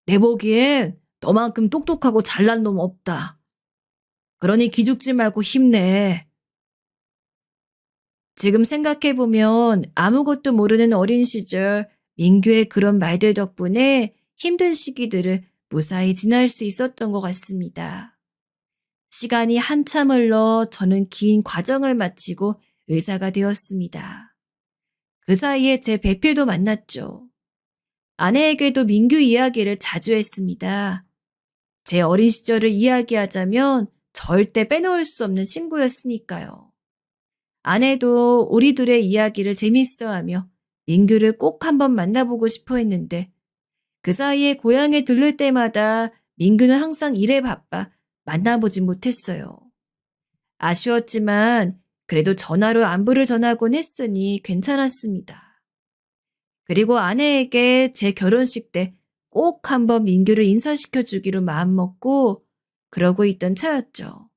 내 보기엔 너만큼 똑똑하고 잘난 놈 없다. 그러니 기죽지 말고 힘내. 지금 생각해보면 아무것도 모르는 어린 시절 민규의 그런 말들 덕분에 힘든 시기들을 무사히 지날 수 있었던 것 같습니다. 시간이 한참 흘러 저는 긴 과정을 마치고 의사가 되었습니다. 그 사이에 제 배필도 만났죠. 아내에게도 민규 이야기를 자주 했습니다. 제 어린 시절을 이야기하자면 절대 빼놓을 수 없는 친구였으니까요. 아내도 우리 둘의 이야기를 재밌어하며 민규를 꼭 한번 만나보고 싶어 했는데 그 사이에 고향에 들를 때마다 민규는 항상 일에 바빠 만나보진 못했어요. 아쉬웠지만 그래도 전화로 안부를 전하곤 했으니 괜찮았습니다. 그리고 아내에게 제 결혼식 때 꼭 한번 민규를 인사시켜 주기로 마음먹고 그러고 있던 차였죠.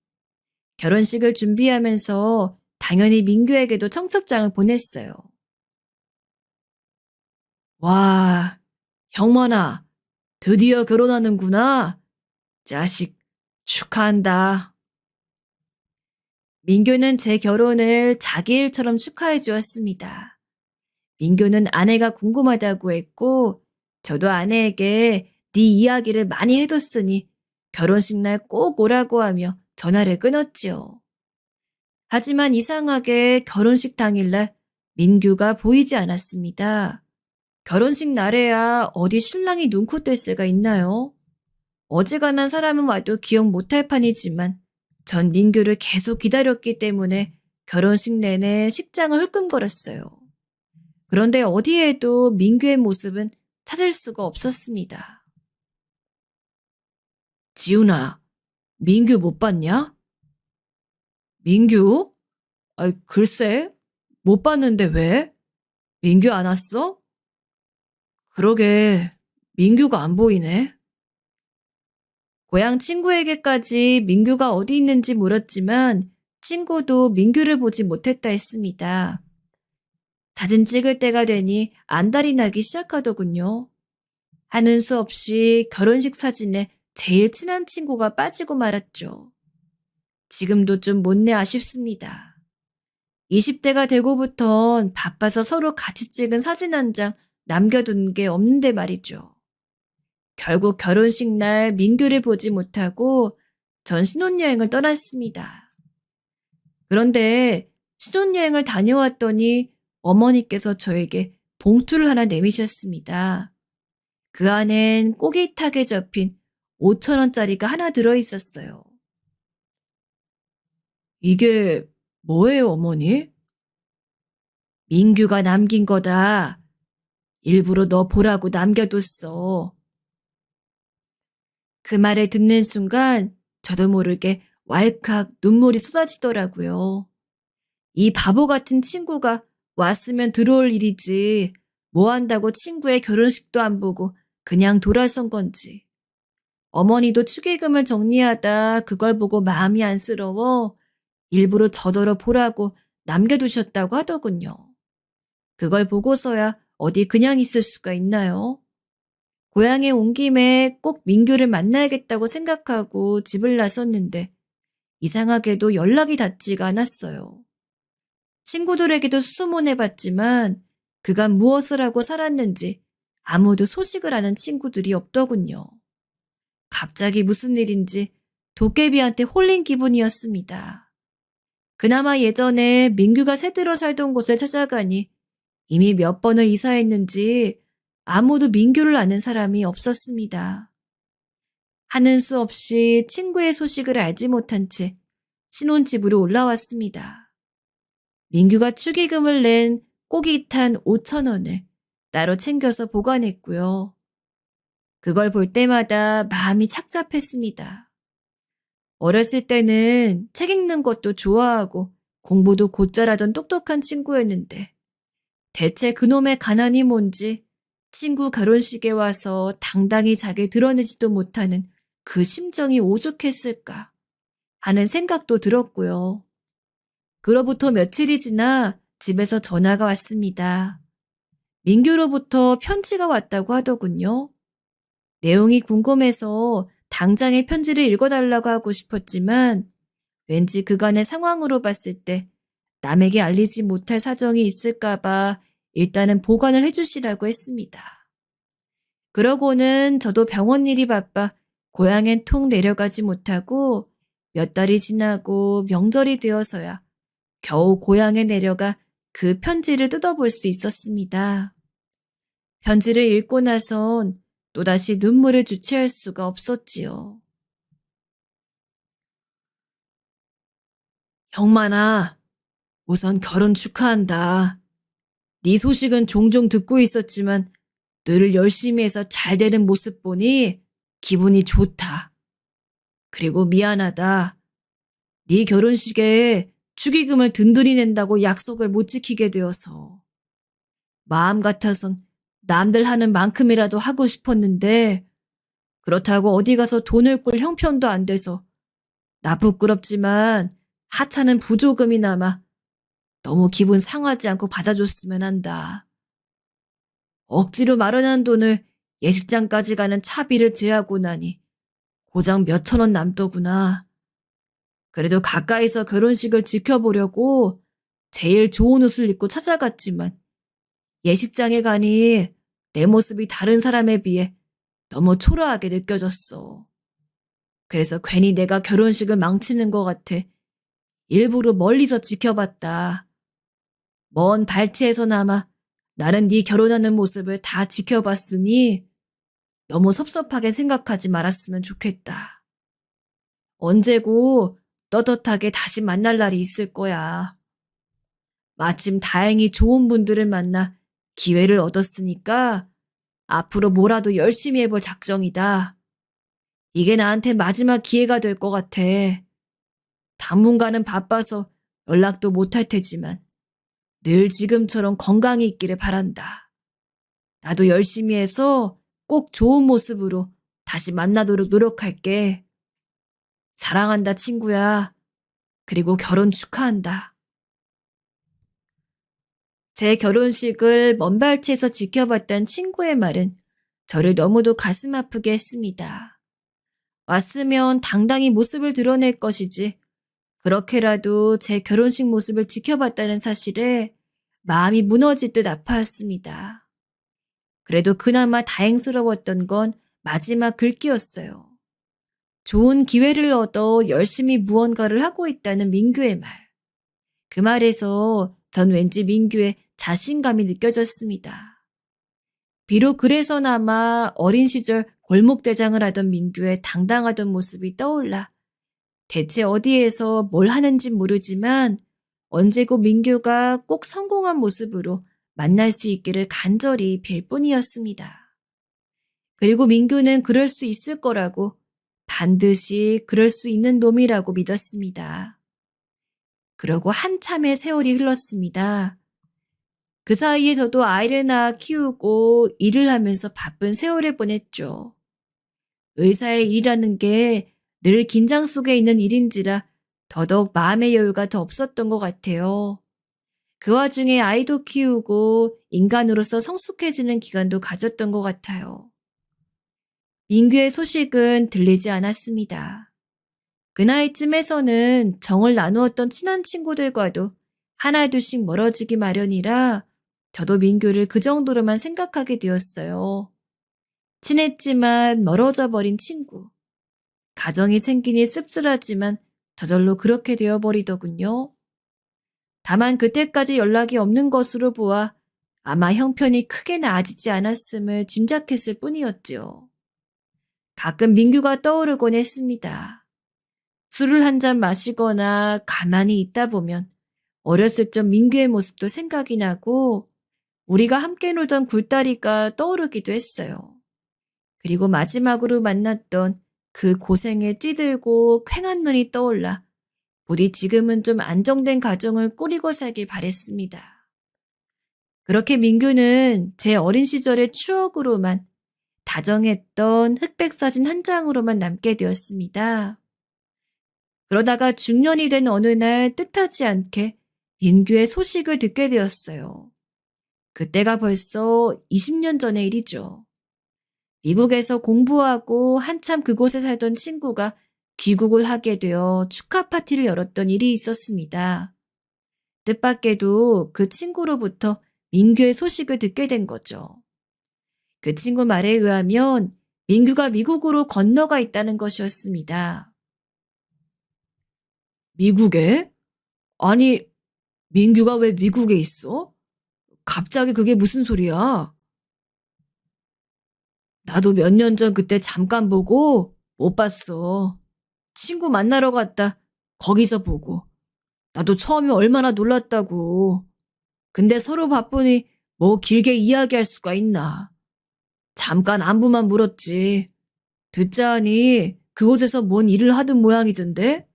결혼식을 준비하면서 당연히 민규에게도 청첩장을 보냈어요. 와, 형만아, 드디어 결혼하는구나. 자식, 축하한다. 민규는 제 결혼을 자기 일처럼 축하해 주었습니다. 민규는 아내가 궁금하다고 했고 저도 아내에게 네 이야기를 많이 해뒀으니 결혼식 날 꼭 오라고 하며 전화를 끊었지요. 하지만 이상하게 결혼식 당일날 민규가 보이지 않았습니다. 결혼식 날에야 어디 신랑이 눈코 뜰 새가 있나요? 어지간한 사람은 와도 기억 못할 판이지만 전 민규를 계속 기다렸기 때문에 결혼식 내내 식장을 흘끔거렸어요. 그런데 어디에도 민규의 모습은 찾을 수가 없었습니다. 지훈아, 민규 못 봤냐? 민규? 글쎄, 못 봤는데 왜? 민규 안 왔어? 그러게, 민규가 안 보이네. 고향 친구에게까지 민규가 어디 있는지 물었지만 친구도 민규를 보지 못했다 했습니다. 사진 찍을 때가 되니 안달이 나기 시작하더군요. 하는 수 없이 결혼식 사진에 제일 친한 친구가 빠지고 말았죠. 지금도 좀 못내 아쉽습니다. 20대가 되고부턴 바빠서 서로 같이 찍은 사진 한 장 남겨둔 게 없는데 말이죠. 결국 결혼식 날 민규를 보지 못하고 전 신혼여행을 떠났습니다. 그런데 신혼여행을 다녀왔더니 어머니께서 저에게 봉투를 하나 내미셨습니다. 그 안엔 꼬깃하게 접힌 5,000원짜리가 하나 들어있었어요. 이게 뭐예요, 어머니? 민규가 남긴 거다. 일부러 너 보라고 남겨뒀어. 그 말을 듣는 순간 저도 모르게 왈칵 눈물이 쏟아지더라고요. 이 바보 같은 친구가 왔으면 들어올 일이지 뭐 한다고 친구의 결혼식도 안 보고 그냥 돌아선 건지. 어머니도 축의금을 정리하다 그걸 보고 마음이 안쓰러워 일부러 저더러 보라고 남겨두셨다고 하더군요. 그걸 보고서야 어디 그냥 있을 수가 있나요? 고향에 온 김에 꼭 민규를 만나야겠다고 생각하고 집을 나섰는데 이상하게도 연락이 닿지가 않았어요. 친구들에게도 수소문해봤지만 그간 무엇을 하고 살았는지 아무도 소식을 아는 친구들이 없더군요. 갑자기 무슨 일인지 도깨비한테 홀린 기분이었습니다. 그나마 예전에 민규가 새들어 살던 곳을 찾아가니 이미 몇 번을 이사했는지 아무도 민규를 아는 사람이 없었습니다. 하는 수 없이 친구의 소식을 알지 못한 채 신혼집으로 올라왔습니다. 민규가 축의금을 낸 꼬깃한 5,000원을 따로 챙겨서 보관했고요. 그걸 볼 때마다 마음이 착잡했습니다. 어렸을 때는 책 읽는 것도 좋아하고 공부도 곧잘하던 똑똑한 친구였는데 대체 그놈의 가난이 뭔지 친구 결혼식에 와서 당당히 자기를 드러내지도 못하는 그 심정이 오죽했을까 하는 생각도 들었고요. 그로부터 며칠이 지나 집에서 전화가 왔습니다. 민규로부터 편지가 왔다고 하더군요. 내용이 궁금해서 당장의 편지를 읽어달라고 하고 싶었지만 왠지 그간의 상황으로 봤을 때 남에게 알리지 못할 사정이 있을까봐 일단은 보관을 해주시라고 했습니다. 그러고는 저도 병원 일이 바빠 고향엔 통 내려가지 못하고 몇 달이 지나고 명절이 되어서야 겨우 고향에 내려가 그 편지를 뜯어볼 수 있었습니다. 편지를 읽고 나선 또다시 눈물을 주체할 수가 없었지요. 형만아, 우선 결혼 축하한다. 네 소식은 종종 듣고 있었지만 늘 열심히 해서 잘 되는 모습 보니 기분이 좋다. 그리고 미안하다. 네 결혼식에 축의금을 든든히 낸다고 약속을 못 지키게 되어서. 마음 같아선 남들 하는 만큼이라도 하고 싶었는데 그렇다고 어디 가서 돈을 꿀 형편도 안 돼서 나 부끄럽지만 하찮은 부조금이나마 너무 기분 상하지 않고 받아줬으면 한다. 억지로 마련한 돈을 예식장까지 가는 차비를 제하고 나니 고작 몇천 원 남더구나. 그래도 가까이서 결혼식을 지켜보려고 제일 좋은 옷을 입고 찾아갔지만 예식장에 가니 내 모습이 다른 사람에 비해 너무 초라하게 느껴졌어. 그래서 괜히 내가 결혼식을 망치는 것 같아 일부러 멀리서 지켜봤다. 먼 발치에서나마 나는 네 결혼하는 모습을 다 지켜봤으니 너무 섭섭하게 생각하지 말았으면 좋겠다. 언제고 떳떳하게 다시 만날 날이 있을 거야. 마침 다행히 좋은 분들을 만나 기회를 얻었으니까 앞으로 뭐라도 열심히 해볼 작정이다. 이게 나한테 마지막 기회가 될 것 같아. 당분간은 바빠서 연락도 못할 테지만 늘 지금처럼 건강히 있기를 바란다. 나도 열심히 해서 꼭 좋은 모습으로 다시 만나도록 노력할게. 사랑한다, 친구야. 그리고 결혼 축하한다. 제 결혼식을 먼 발치에서 지켜봤던 친구의 말은 저를 너무도 가슴 아프게 했습니다. 왔으면 당당히 모습을 드러낼 것이지 그렇게라도 제 결혼식 모습을 지켜봤다는 사실에 마음이 무너질 듯 아파했습니다. 그래도 그나마 다행스러웠던 건 마지막 글귀였어요. 좋은 기회를 얻어 열심히 무언가를 하고 있다는 민규의 말. 그 말에서 전 왠지 민규의 자신감이 느껴졌습니다. 비록 그래서나마 어린 시절 골목대장을 하던 민규의 당당하던 모습이 떠올라 대체 어디에서 뭘 하는진 모르지만 언제고 민규가 꼭 성공한 모습으로 만날 수 있기를 간절히 빌 뿐이었습니다. 그리고 민규는 그럴 수 있을 거라고 반드시 그럴 수 있는 놈이라고 믿었습니다. 그러고 한참의 세월이 흘렀습니다. 그 사이에 저도 아이를 낳아 키우고 일을 하면서 바쁜 세월을 보냈죠. 의사의 일이라는 게 늘 긴장 속에 있는 일인지라 더더욱 마음의 여유가 더 없었던 것 같아요. 그 와중에 아이도 키우고 인간으로서 성숙해지는 기간도 가졌던 것 같아요. 민규의 소식은 들리지 않았습니다. 그 나이쯤에서는 정을 나누었던 친한 친구들과도 하나둘씩 멀어지기 마련이라 저도 민규를 그 정도로만 생각하게 되었어요. 친했지만 멀어져 버린 친구. 가정이 생기니 씁쓸하지만 저절로 그렇게 되어버리더군요. 다만 그때까지 연락이 없는 것으로 보아 아마 형편이 크게 나아지지 않았음을 짐작했을 뿐이었지요. 가끔 민규가 떠오르곤 했습니다. 술을 한 잔 마시거나 가만히 있다 보면 어렸을 적 민규의 모습도 생각이 나고 우리가 함께 놀던 굴다리가 떠오르기도 했어요. 그리고 마지막으로 만났던 그 고생에 찌들고 퀭한 눈이 떠올라 부디 지금은 좀 안정된 가정을 꾸리고 살길 바랬습니다. 그렇게 민규는 제 어린 시절의 추억으로만 다정했던 흑백 사진 한 장으로만 남게 되었습니다. 그러다가 중년이 된 어느 날 뜻하지 않게 민규의 소식을 듣게 되었어요. 그때가 벌써 20년 전의 일이죠. 미국에서 공부하고 한참 그곳에 살던 친구가 귀국을 하게 되어 축하 파티를 열었던 일이 있었습니다. 뜻밖에도 그 친구로부터 민규의 소식을 듣게 된 거죠. 그 친구 말에 의하면 민규가 미국으로 건너가 있다는 것이었습니다. 미국에? 아니, 민규가 왜 미국에 있어? 갑자기 그게 무슨 소리야? 나도 몇 년 전 그때 잠깐 보고 못 봤어. 친구 만나러 갔다 거기서 보고. 나도 처음에 얼마나 놀랐다고. 근데 서로 바쁘니 뭐 길게 이야기할 수가 있나. 잠깐 안부만 물었지. 듣자 하니 그곳에서 뭔 일을 하던 모양이던데?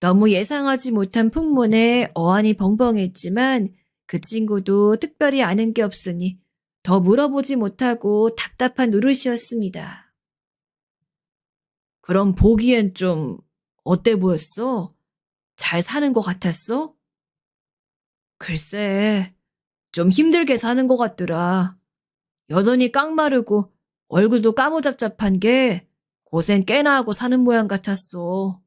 너무 예상하지 못한 풍문에 어안이 벙벙했지만 그 친구도 특별히 아는 게 없으니 더 물어보지 못하고 답답한 노릇이었습니다. 그럼 보기엔 좀 어때 보였어? 잘 사는 것 같았어? 글쎄, 좀 힘들게 사는 것 같더라. 여전히 깡마르고 얼굴도 까무잡잡한 게 고생 꽤나 하고 사는 모양 같았어.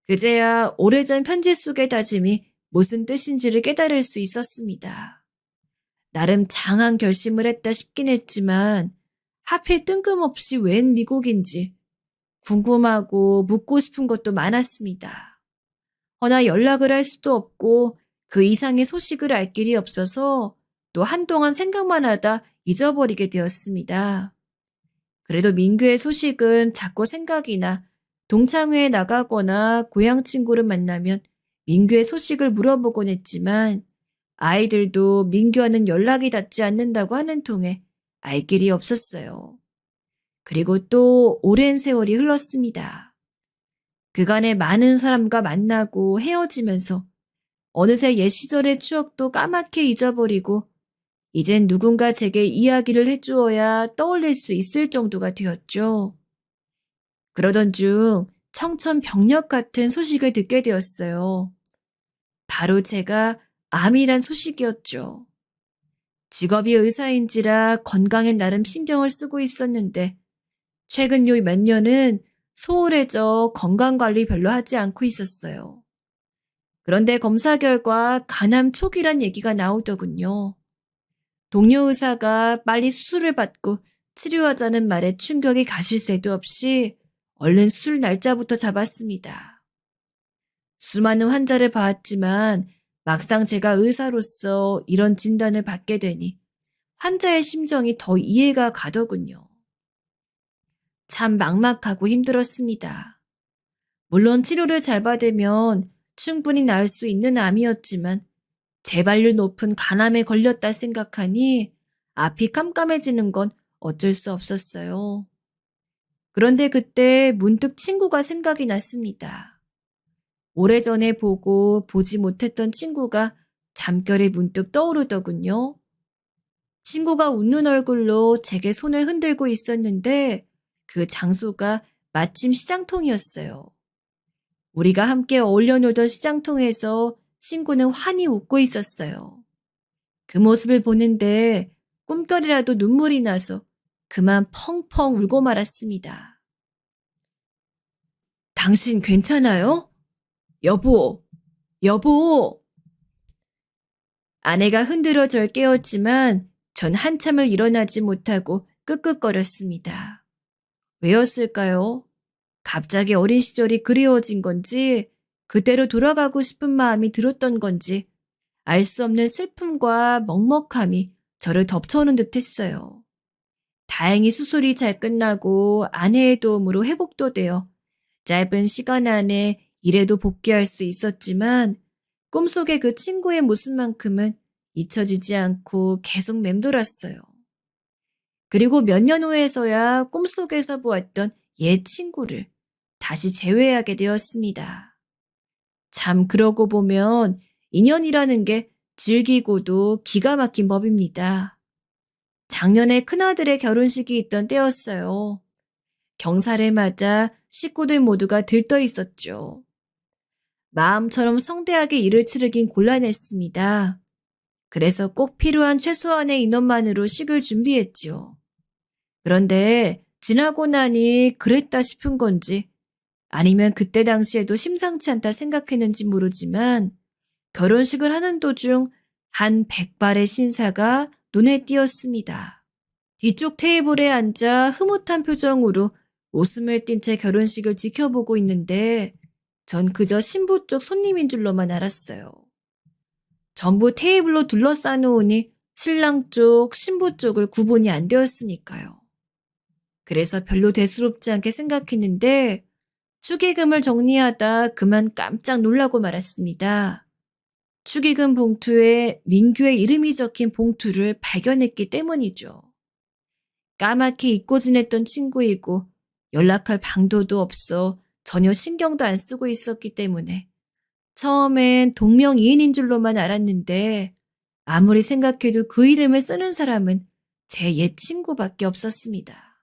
그제야 오래전 편지 속의 다짐이 무슨 뜻인지를 깨달을 수 있었습니다. 나름 장한 결심을 했다 싶긴 했지만 하필 뜬금없이 웬 미국인지 궁금하고 묻고 싶은 것도 많았습니다. 허나 연락을 할 수도 없고 그 이상의 소식을 알 길이 없어서 또 한동안 생각만 하다 잊어버리게 되었습니다. 그래도 민규의 소식은 자꾸 생각이 나 동창회에 나가거나 고향 친구를 만나면 민규의 소식을 물어보곤 했지만 아이들도 민규와는 연락이 닿지 않는다고 하는 통에 알 길이 없었어요. 그리고 또 오랜 세월이 흘렀습니다. 그간에 많은 사람과 만나고 헤어지면서 어느새 옛 시절의 추억도 까맣게 잊어버리고 이젠 누군가 제게 이야기를 해주어야 떠올릴 수 있을 정도가 되었죠. 그러던 중 청천벽력 같은 소식을 듣게 되었어요. 바로 제가 암이란 소식이었죠. 직업이 의사인지라 건강에 나름 신경을 쓰고 있었는데 최근 요 몇 년은 소홀해져 건강관리 별로 하지 않고 있었어요. 그런데 검사 결과 간암 초기란 얘기가 나오더군요. 동료 의사가 빨리 수술을 받고 치료하자는 말에 충격이 가실 새도 없이 얼른 수술 날짜부터 잡았습니다. 수많은 환자를 봐왔지만 막상 제가 의사로서 이런 진단을 받게 되니 환자의 심정이 더 이해가 가더군요. 참 막막하고 힘들었습니다. 물론 치료를 잘 받으면 충분히 나을 수 있는 암이었지만 재발률 높은 간암에 걸렸다 생각하니 앞이 깜깜해지는 건 어쩔 수 없었어요. 그런데 그때 문득 친구가 생각이 났습니다. 오래전에 보고 보지 못했던 친구가 잠결에 문득 떠오르더군요. 친구가 웃는 얼굴로 제게 손을 흔들고 있었는데 그 장소가 마침 시장통이었어요. 우리가 함께 어울려 놀던 시장통에서 친구는 환히 웃고 있었어요. 그 모습을 보는데 꿈결이라도 눈물이 나서 그만 펑펑 울고 말았습니다. 당신 괜찮아요? 여보, 여보. 아내가 흔들어 절 깨웠지만 전 한참을 일어나지 못하고 끄끄거렸습니다. 왜였을까요? 갑자기 어린 시절이 그리워진 건지 그때로 돌아가고 싶은 마음이 들었던 건지 알 수 없는 슬픔과 먹먹함이 저를 덮쳐오는 듯 했어요. 다행히 수술이 잘 끝나고 아내의 도움으로 회복도 되어 짧은 시간 안에 일에도 복귀할 수 있었지만 꿈속의 그 친구의 모습만큼은 잊혀지지 않고 계속 맴돌았어요. 그리고 몇 년 후에서야 꿈속에서 보았던 옛 친구를 다시 재회하게 되었습니다. 참 그러고 보면 인연이라는 게 즐기고도 기가 막힌 법입니다. 작년에 큰아들의 결혼식이 있던 때였어요. 경사를 맞아 식구들 모두가 들떠 있었죠. 마음처럼 성대하게 일을 치르긴 곤란했습니다. 그래서 꼭 필요한 최소한의 인원만으로 식을 준비했지요. 그런데 지나고 나니 그랬다 싶은 건지 아니면 그때 당시에도 심상치 않다 생각했는지 모르지만 결혼식을 하는 도중 한 백발의 신사가 눈에 띄었습니다. 뒤쪽 테이블에 앉아 흐뭇한 표정으로 웃음을 띤 채 결혼식을 지켜보고 있는데 전 그저 신부 쪽 손님인 줄로만 알았어요. 전부 테이블로 둘러싸놓으니 신랑 쪽, 신부 쪽을 구분이 안 되었으니까요. 그래서 별로 대수롭지 않게 생각했는데 축의금을 정리하다 그만 깜짝 놀라고 말았습니다. 축의금 봉투에 민규의 이름이 적힌 봉투를 발견했기 때문이죠. 까맣게 잊고 지냈던 친구이고 연락할 방도도 없어 전혀 신경도 안 쓰고 있었기 때문에 처음엔 동명이인인 줄로만 알았는데 아무리 생각해도 그 이름을 쓰는 사람은 제 옛 친구밖에 없었습니다.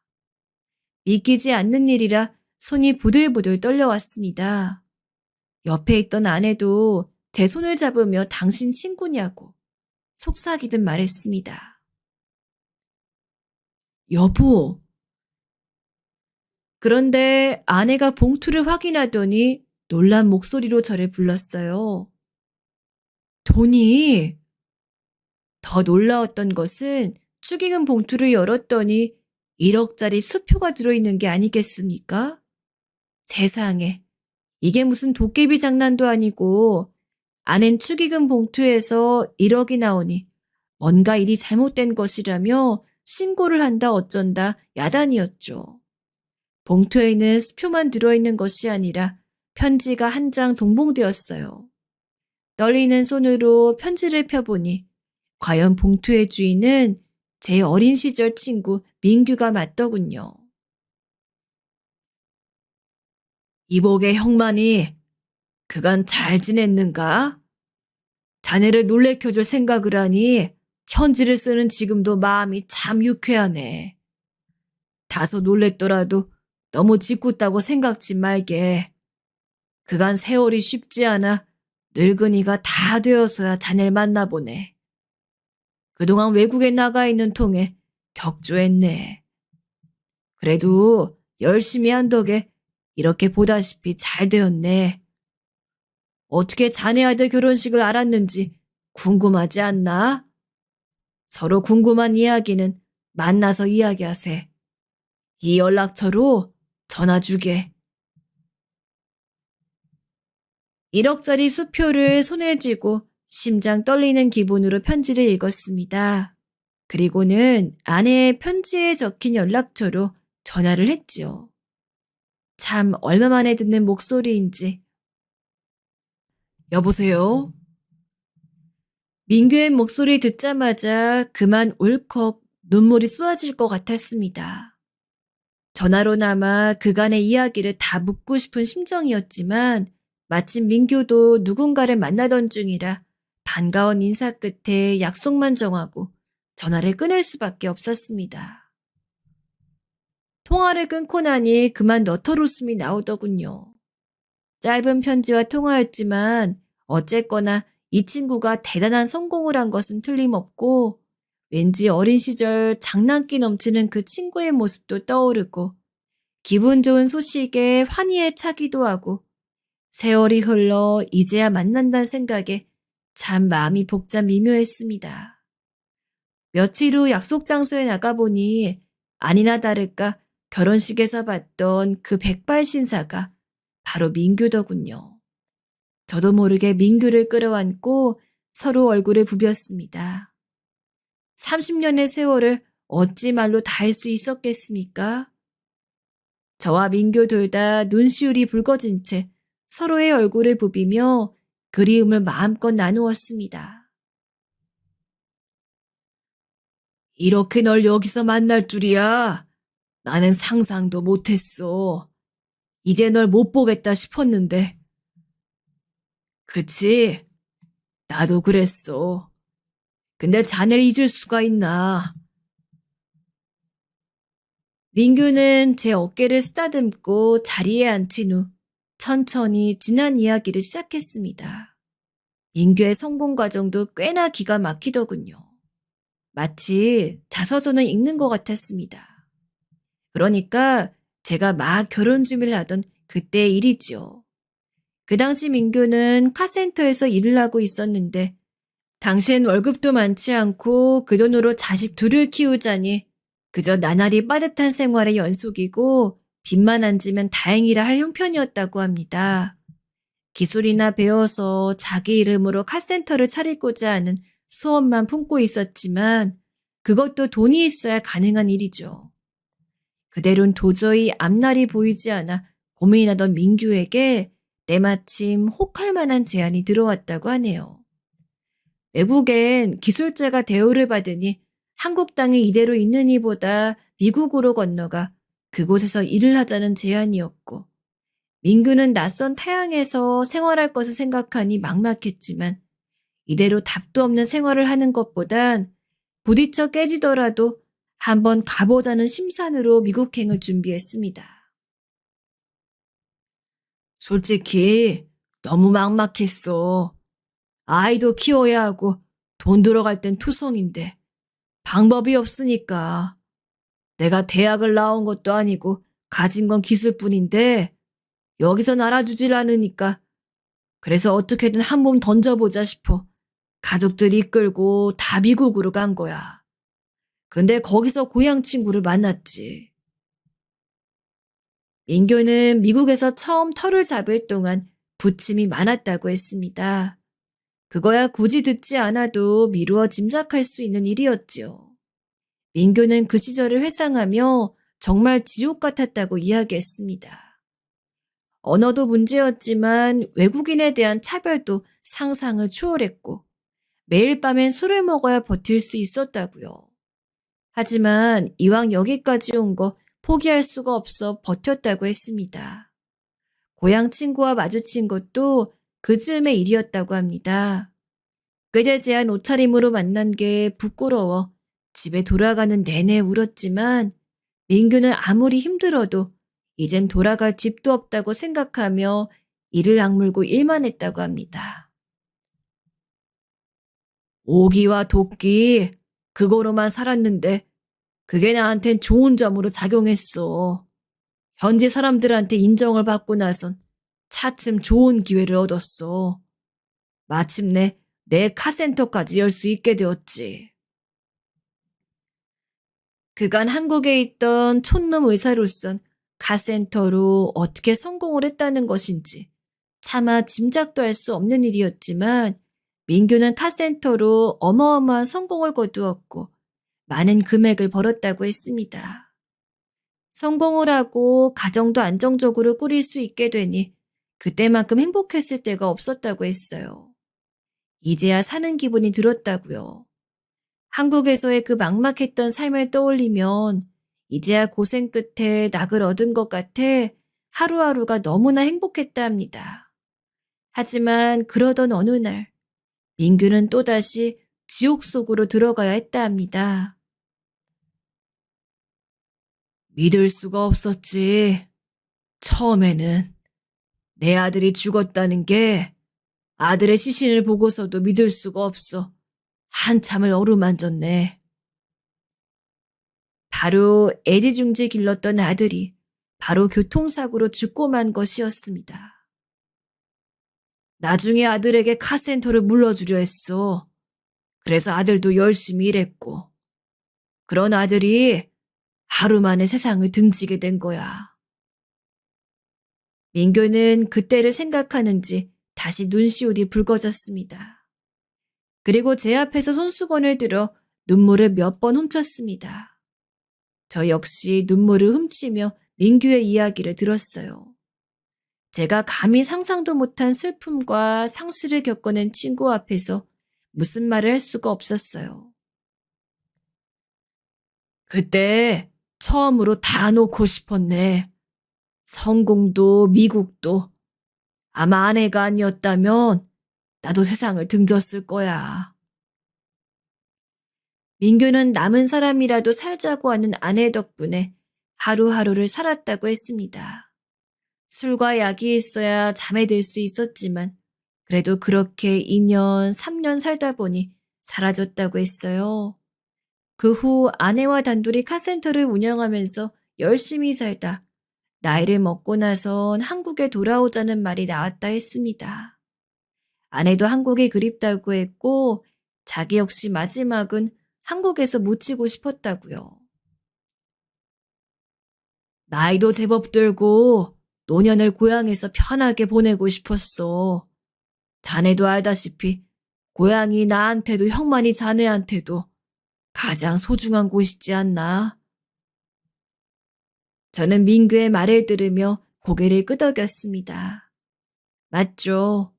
믿기지 않는 일이라 손이 부들부들 떨려왔습니다. 옆에 있던 아내도 제 손을 잡으며 당신 친구냐고 속삭이듯 말했습니다. 여보. 그런데 아내가 봉투를 확인하더니 놀란 목소리로 저를 불렀어요. 돈이. 더 놀라웠던 것은 축의금 봉투를 열었더니 1억짜리 수표가 들어있는 게 아니겠습니까? 세상에, 이게 무슨 도깨비 장난도 아니고 아낸 축의금 봉투에서 1억이 나오니 뭔가 일이 잘못된 것이라며 신고를 한다 어쩐다 야단이었죠. 봉투에는 수표만 들어있는 것이 아니라 편지가 한 장 동봉되었어요. 떨리는 손으로 편지를 펴보니 과연 봉투의 주인은 제 어린 시절 친구 민규가 맞더군요. 이복의 형만이 그간 잘 지냈는가? 자네를 놀래켜줄 생각을 하니 편지를 쓰는 지금도 마음이 참 유쾌하네. 다소 놀랬더라도 너무 짓궂다고 생각지 말게. 그간 세월이 쉽지 않아 늙은이가 다 되어서야 자네를 만나보네. 그동안 외국에 나가 있는 통에 격조했네. 그래도 열심히 한 덕에 이렇게 보다시피 잘 되었네. 어떻게 자네 아들 결혼식을 알았는지 궁금하지 않나? 서로 궁금한 이야기는 만나서 이야기하세. 이 연락처로 전화 주게. 1억짜리 수표를 손에 쥐고 심장 떨리는 기분으로 편지를 읽었습니다. 그리고는 아내의 편지에 적힌 연락처로 전화를 했지요. 참 얼마 만에 듣는 목소리인지. 여보세요? 민규의 목소리 듣자마자 그만 울컥 눈물이 쏟아질 것 같았습니다. 전화로나마 그간의 이야기를 다 묻고 싶은 심정이었지만 마침 민규도 누군가를 만나던 중이라 반가운 인사 끝에 약속만 정하고 전화를 끊을 수밖에 없었습니다. 통화를 끊고 나니 그만 너털 웃음이 나오더군요. 짧은 편지와 통화였지만 어쨌거나 이 친구가 대단한 성공을 한 것은 틀림없고 왠지 어린 시절 장난기 넘치는 그 친구의 모습도 떠오르고 기분 좋은 소식에 환희에 차기도 하고 세월이 흘러 이제야 만난다는 생각에 참 마음이 복잡 미묘했습니다. 며칠 후 약속 장소에 나가보니 아니나 다를까 결혼식에서 봤던 그 백발 신사가 바로 민규더군요. 저도 모르게 민규를 끌어안고 서로 얼굴을 부볐습니다. 30년의 세월을 어찌 말로 다 할 수 있었겠습니까? 저와 민규 둘 다 눈시울이 붉어진 채 서로의 얼굴을 부비며 그리움을 마음껏 나누었습니다. 이렇게 널 여기서 만날 줄이야. 나는 상상도 못했어. 이제 널 못 보겠다 싶었는데. 그치? 나도 그랬어. 근데 자네를 잊을 수가 있나. 민규는 제 어깨를 쓰다듬고 자리에 앉힌 후 천천히 지난 이야기를 시작했습니다. 민규의 성공 과정도 꽤나 기가 막히더군요. 마치 자서전을 읽는 것 같았습니다. 그러니까 제가 막 결혼 준비를 하던 그때의 일이지요. 그 당시 민규는 카센터에서 일을 하고 있었는데 당시엔 월급도 많지 않고 그 돈으로 자식 둘을 키우자니 그저 나날이 빠듯한 생활의 연속이고 빚만 안 지면 다행이라 할 형편이었다고 합니다. 기술이나 배워서 자기 이름으로 카센터를 차리고자 하는 소원만 품고 있었지만 그것도 돈이 있어야 가능한 일이죠. 그대로는 도저히 앞날이 보이지 않아 고민이 나던 민규에게 때마침 혹할 만한 제안이 들어왔다고 하네요. 외국엔 기술자가 대우를 받으니 한국 땅에 이대로 있는 이보다 미국으로 건너가 그곳에서 일을 하자는 제안이었고 민규는 낯선 타향에서 생활할 것을 생각하니 막막했지만 이대로 답도 없는 생활을 하는 것보단 부딪혀 깨지더라도 한번 가보자는 심산으로 미국행을 준비했습니다. 솔직히 너무 막막했어. 아이도 키워야 하고 돈 들어갈 땐 투성인데 방법이 없으니까. 내가 대학을 나온 것도 아니고 가진 건 기술뿐인데 여기선 알아주질 않으니까 그래서 어떻게든 한 몸 던져보자 싶어 가족들 이끌고 다 미국으로 간 거야. 근데 거기서 고향 친구를 만났지. 민규는 미국에서 처음 터를 잡을 동안 부침이 많았다고 했습니다. 그거야 굳이 듣지 않아도 미루어 짐작할 수 있는 일이었지요. 민규는 그 시절을 회상하며 정말 지옥 같았다고 이야기했습니다. 언어도 문제였지만 외국인에 대한 차별도 상상을 초월했고 매일 밤엔 술을 먹어야 버틸 수 있었다고요. 하지만 이왕 여기까지 온 거 포기할 수가 없어 버텼다고 했습니다. 고향 친구와 마주친 것도 그 즈음의 일이었다고 합니다. 꾀죄죄한 옷차림으로 만난 게 부끄러워 집에 돌아가는 내내 울었지만 민규는 아무리 힘들어도 이젠 돌아갈 집도 없다고 생각하며 이를 악물고 일만 했다고 합니다. 오기와 도끼, 그거로만 살았는데 그게 나한텐 좋은 점으로 작용했어. 현지 사람들한테 인정을 받고 나선 차츰 좋은 기회를 얻었어. 마침내 내 카센터까지 열 수 있게 되었지. 그간 한국에 있던 촌놈 의사로선 카센터로 어떻게 성공을 했다는 것인지 차마 짐작도 할 수 없는 일이었지만 민규는 카센터로 어마어마한 성공을 거두었고 많은 금액을 벌었다고 했습니다. 성공을 하고 가정도 안정적으로 꾸릴 수 있게 되니 그때만큼 행복했을 때가 없었다고 했어요. 이제야 사는 기분이 들었다고요. 한국에서의 그 막막했던 삶을 떠올리면 이제야 고생 끝에 낙을 얻은 것 같아 하루하루가 너무나 행복했다 합니다. 하지만 그러던 어느 날 민규는 또다시 지옥 속으로 들어가야 했다 합니다. 믿을 수가 없었지. 처음에는 내 아들이 죽었다는 게 아들의 시신을 보고서도 믿을 수가 없어 한참을 어루만졌네. 바로 애지중지 길렀던 아들이 바로 교통사고로 죽고 만 것이었습니다. 나중에 아들에게 카센터를 물려주려 했어. 그래서 아들도 열심히 일했고. 그런 아들이 하루 만에 세상을 등지게 된 거야. 민규는 그때를 생각하는지 다시 눈시울이 붉어졌습니다. 그리고 제 앞에서 손수건을 들어 눈물을 몇 번 훔쳤습니다. 저 역시 눈물을 훔치며 민규의 이야기를 들었어요. 제가 감히 상상도 못한 슬픔과 상실을 겪어낸 친구 앞에서 무슨 말을 할 수가 없었어요. 그때 처음으로 다 놓고 싶었네. 성공도 미국도. 아마 아내가 아니었다면 나도 세상을 등졌을 거야. 민규는 남은 사람이라도 살자고 하는 아내 덕분에 하루하루를 살았다고 했습니다. 술과 약이 있어야 잠에 들 수 있었지만 그래도 그렇게 2년, 3년 살다 보니 사라졌다고 했어요. 그 후 아내와 단둘이 카센터를 운영하면서 열심히 살다 나이를 먹고 나선 한국에 돌아오자는 말이 나왔다 했습니다. 아내도 한국이 그립다고 했고 자기 역시 마지막은 한국에서 묻히고 싶었다고요. 나이도 제법 들고 노년을 고향에서 편하게 보내고 싶었어. 자네도 알다시피 고향이 나한테도 형만이 자네한테도 가장 소중한 곳이지 않나? 저는 민규의 말을 들으며 고개를 끄덕였습니다. 맞죠.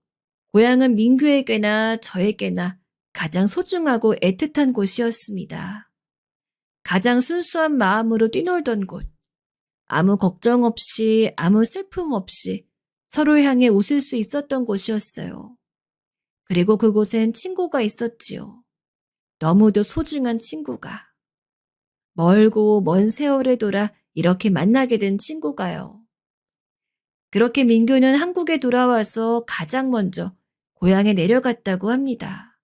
고향은 민규에게나 저에게나 가장 소중하고 애틋한 곳이었습니다. 가장 순수한 마음으로 뛰놀던 곳. 아무 걱정 없이 아무 슬픔 없이 서로 향해 웃을 수 있었던 곳이었어요. 그리고 그곳엔 친구가 있었지요. 너무도 소중한 친구가. 멀고 먼 세월을 돌아 이렇게 만나게 된 친구가요. 그렇게 민규는 한국에 돌아와서 가장 먼저 고향에 내려갔다고 합니다.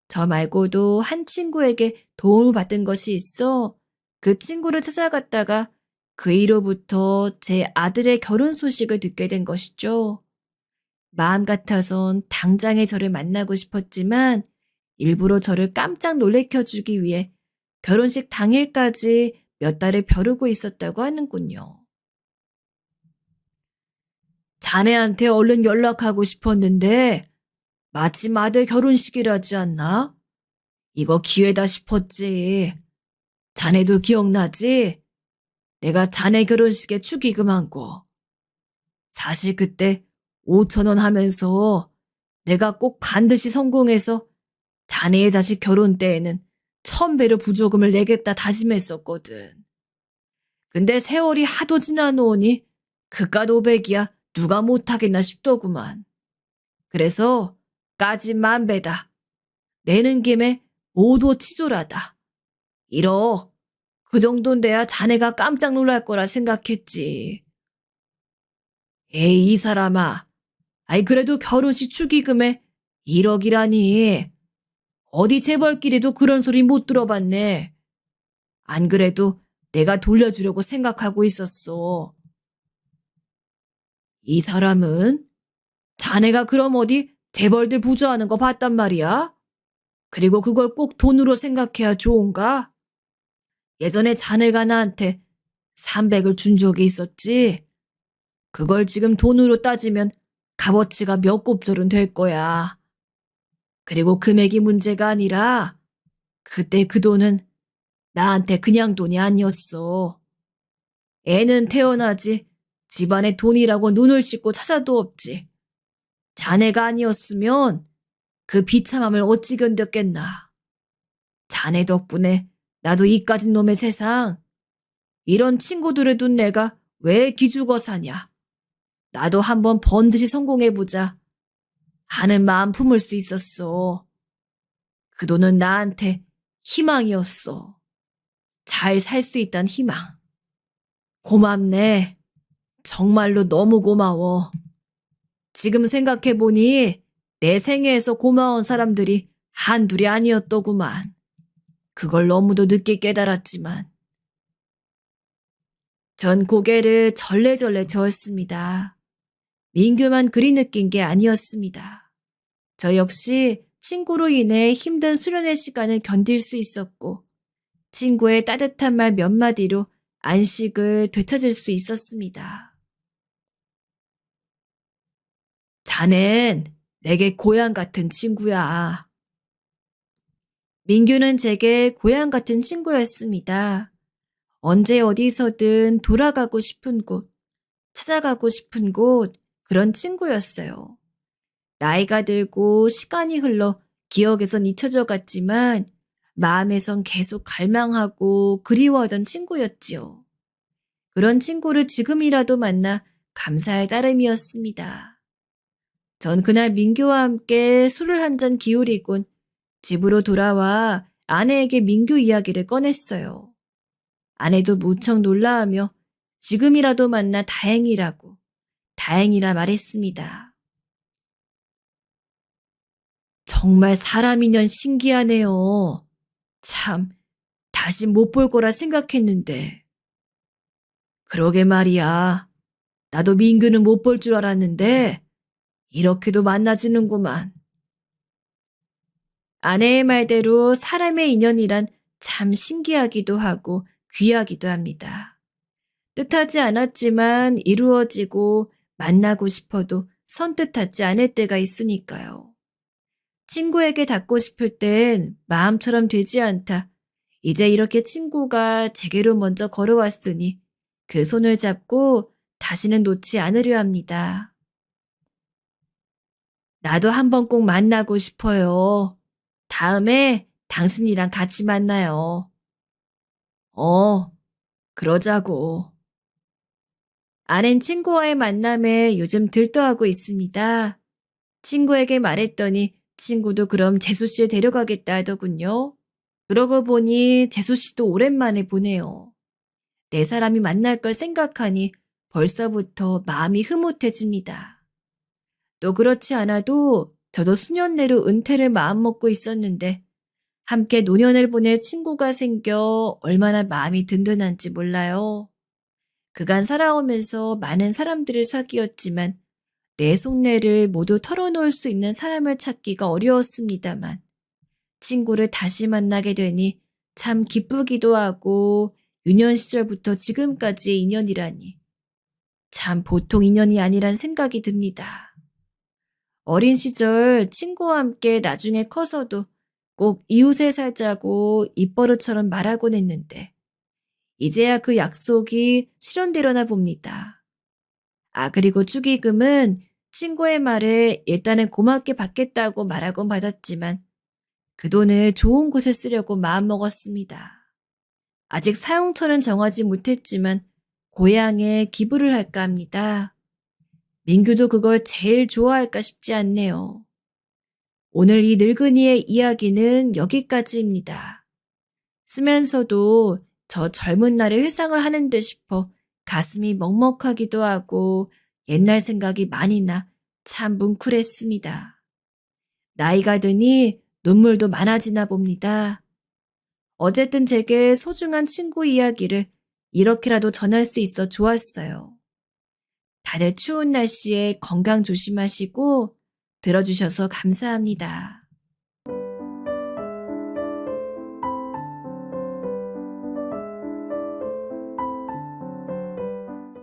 저 말고도 한 친구에게 도움을 받은 것이 있어 그 친구를 찾아갔다가 그 이로부터 제 아들의 결혼 소식을 듣게 된 것이죠. 마음 같아선 당장에 저를 만나고 싶었지만 일부러 저를 깜짝 놀래켜주기 위해 결혼식 당일까지 몇 달을 벼르고 있었다고 하는군요. 자네한테 얼른 연락하고 싶었는데 마침 아들 결혼식이라지 않나? 이거 기회다 싶었지. 자네도 기억나지? 내가 자네 결혼식에 축의금한 거. 사실 그때 5천 원 하면서 내가 꼭 반드시 성공해서 자네의 자식 결혼 때에는 1,000배로 부조금을 내겠다 다짐했었거든. 근데 세월이 하도 지나노니 그깟 500이야 누가 못하겠나 싶더구만. 그래서 까짓 만배다. 내는 김에 모두 치졸하다. 1억. 그 정도는 돼야 자네가 깜짝 놀랄 거라 생각했지. 에이, 이 사람아. 아이, 그래도 결혼식 축의금에 1억이라니. 어디 재벌끼리도 그런 소리 못 들어봤네. 안 그래도 내가 돌려주려고 생각하고 있었어. 이 사람은 자네가 그럼 어디 재벌들 부조하는 거 봤단 말이야? 그리고 그걸 꼭 돈으로 생각해야 좋은가? 예전에 자네가 나한테 300을 준 적이 있었지? 그걸 지금 돈으로 따지면 값어치가 몇 곱절은 될 거야. 그리고 금액이 문제가 아니라 그때 그 돈은 나한테 그냥 돈이 아니었어. 애는 태어나지 집안에 돈이라고 눈을 씻고 찾아도 없지. 자네가 아니었으면 그 비참함을 어찌 견뎠겠나. 자네 덕분에 나도 이까진 놈의 세상, 이런 친구들을 둔 내가 왜 기죽어 사냐. 나도 한번 번듯이 성공해보자 하는 마음 품을 수 있었어. 그 돈은 나한테 희망이었어. 잘 살 수 있단 희망. 고맙네. 정말로 너무 고마워. 지금 생각해보니 내 생애에서 고마운 사람들이 한둘이 아니었더구만. 그걸 너무도 늦게 깨달았지만. 전 고개를 절레절레 저었습니다. 민규만 그리 느낀 게 아니었습니다. 저 역시 친구로 인해 힘든 수련의 시간을 견딜 수 있었고 친구의 따뜻한 말 몇 마디로 안식을 되찾을 수 있었습니다. 자넨 내게 고향 같은 친구야. 민규는 제게 고향 같은 친구였습니다. 언제 어디서든 돌아가고 싶은 곳, 찾아가고 싶은 곳, 그런 친구였어요. 나이가 들고 시간이 흘러 기억에선 잊혀져 갔지만 마음에선 계속 갈망하고 그리워하던 친구였지요. 그런 친구를 지금이라도 만나 감사의 따름이었습니다. 전 그날 민규와 함께 술을 한 잔 기울이곤 집으로 돌아와 아내에게 민규 이야기를 꺼냈어요. 아내도 무척 놀라하며 지금이라도 만나 다행이라고, 다행이라 말했습니다. 정말 사람이년 신기하네요. 참, 다시 못 볼 거라 생각했는데. 그러게 말이야. 나도 민규는 못 볼 줄 알았는데 이렇게도 만나지는구만. 아내의 말대로 사람의 인연이란 참 신기하기도 하고 귀하기도 합니다. 뜻하지 않았지만 이루어지고 만나고 싶어도 선뜻하지 않을 때가 있으니까요. 친구에게 닿고 싶을 땐 마음처럼 되지 않다. 이제 이렇게 친구가 제게로 먼저 걸어왔으니 그 손을 잡고 다시는 놓지 않으려 합니다. 나도 한번 꼭 만나고 싶어요. 다음에 당신이랑 같이 만나요. 그러자고. 아는 친구와의 만남에 요즘 들떠하고 있습니다. 친구에게 말했더니 친구도 그럼 재수 씨를 데려가겠다 하더군요. 그러고 보니 재수 씨도 오랜만에 보네요. 내 사람이 만날 걸 생각하니 벌써부터 마음이 흐뭇해집니다. 또 그렇지 않아도 저도 수년 내로 은퇴를 마음먹고 있었는데 함께 노년을 보낼 친구가 생겨 얼마나 마음이 든든한지 몰라요. 그간 살아오면서 많은 사람들을 사귀었지만 내 속내를 모두 털어놓을 수 있는 사람을 찾기가 어려웠습니다만 친구를 다시 만나게 되니 참 기쁘기도 하고 유년 시절부터 지금까지의 인연이라니 참 보통 인연이 아니란 생각이 듭니다. 어린 시절 친구와 함께 나중에 커서도 꼭 이웃에 살자고 입버릇처럼 말하곤 했는데 이제야 그 약속이 실현되려나 봅니다. 그리고 축의금은 친구의 말에 일단은 고맙게 받겠다고 말하곤 받았지만 그 돈을 좋은 곳에 쓰려고 마음먹었습니다. 아직 사용처는 정하지 못했지만 고향에 기부를 할까 합니다. 민규도 그걸 제일 좋아할까 싶지 않네요. 오늘 이 늙은이의 이야기는 여기까지입니다. 쓰면서도 저 젊은 날의 회상을 하는 듯 싶어 가슴이 먹먹하기도 하고 옛날 생각이 많이 나 참 뭉클했습니다. 나이가 드니 눈물도 많아지나 봅니다. 어쨌든 제게 소중한 친구 이야기를 이렇게라도 전할 수 있어 좋았어요. 다들 추운 날씨에 건강 조심하시고 들어주셔서 감사합니다.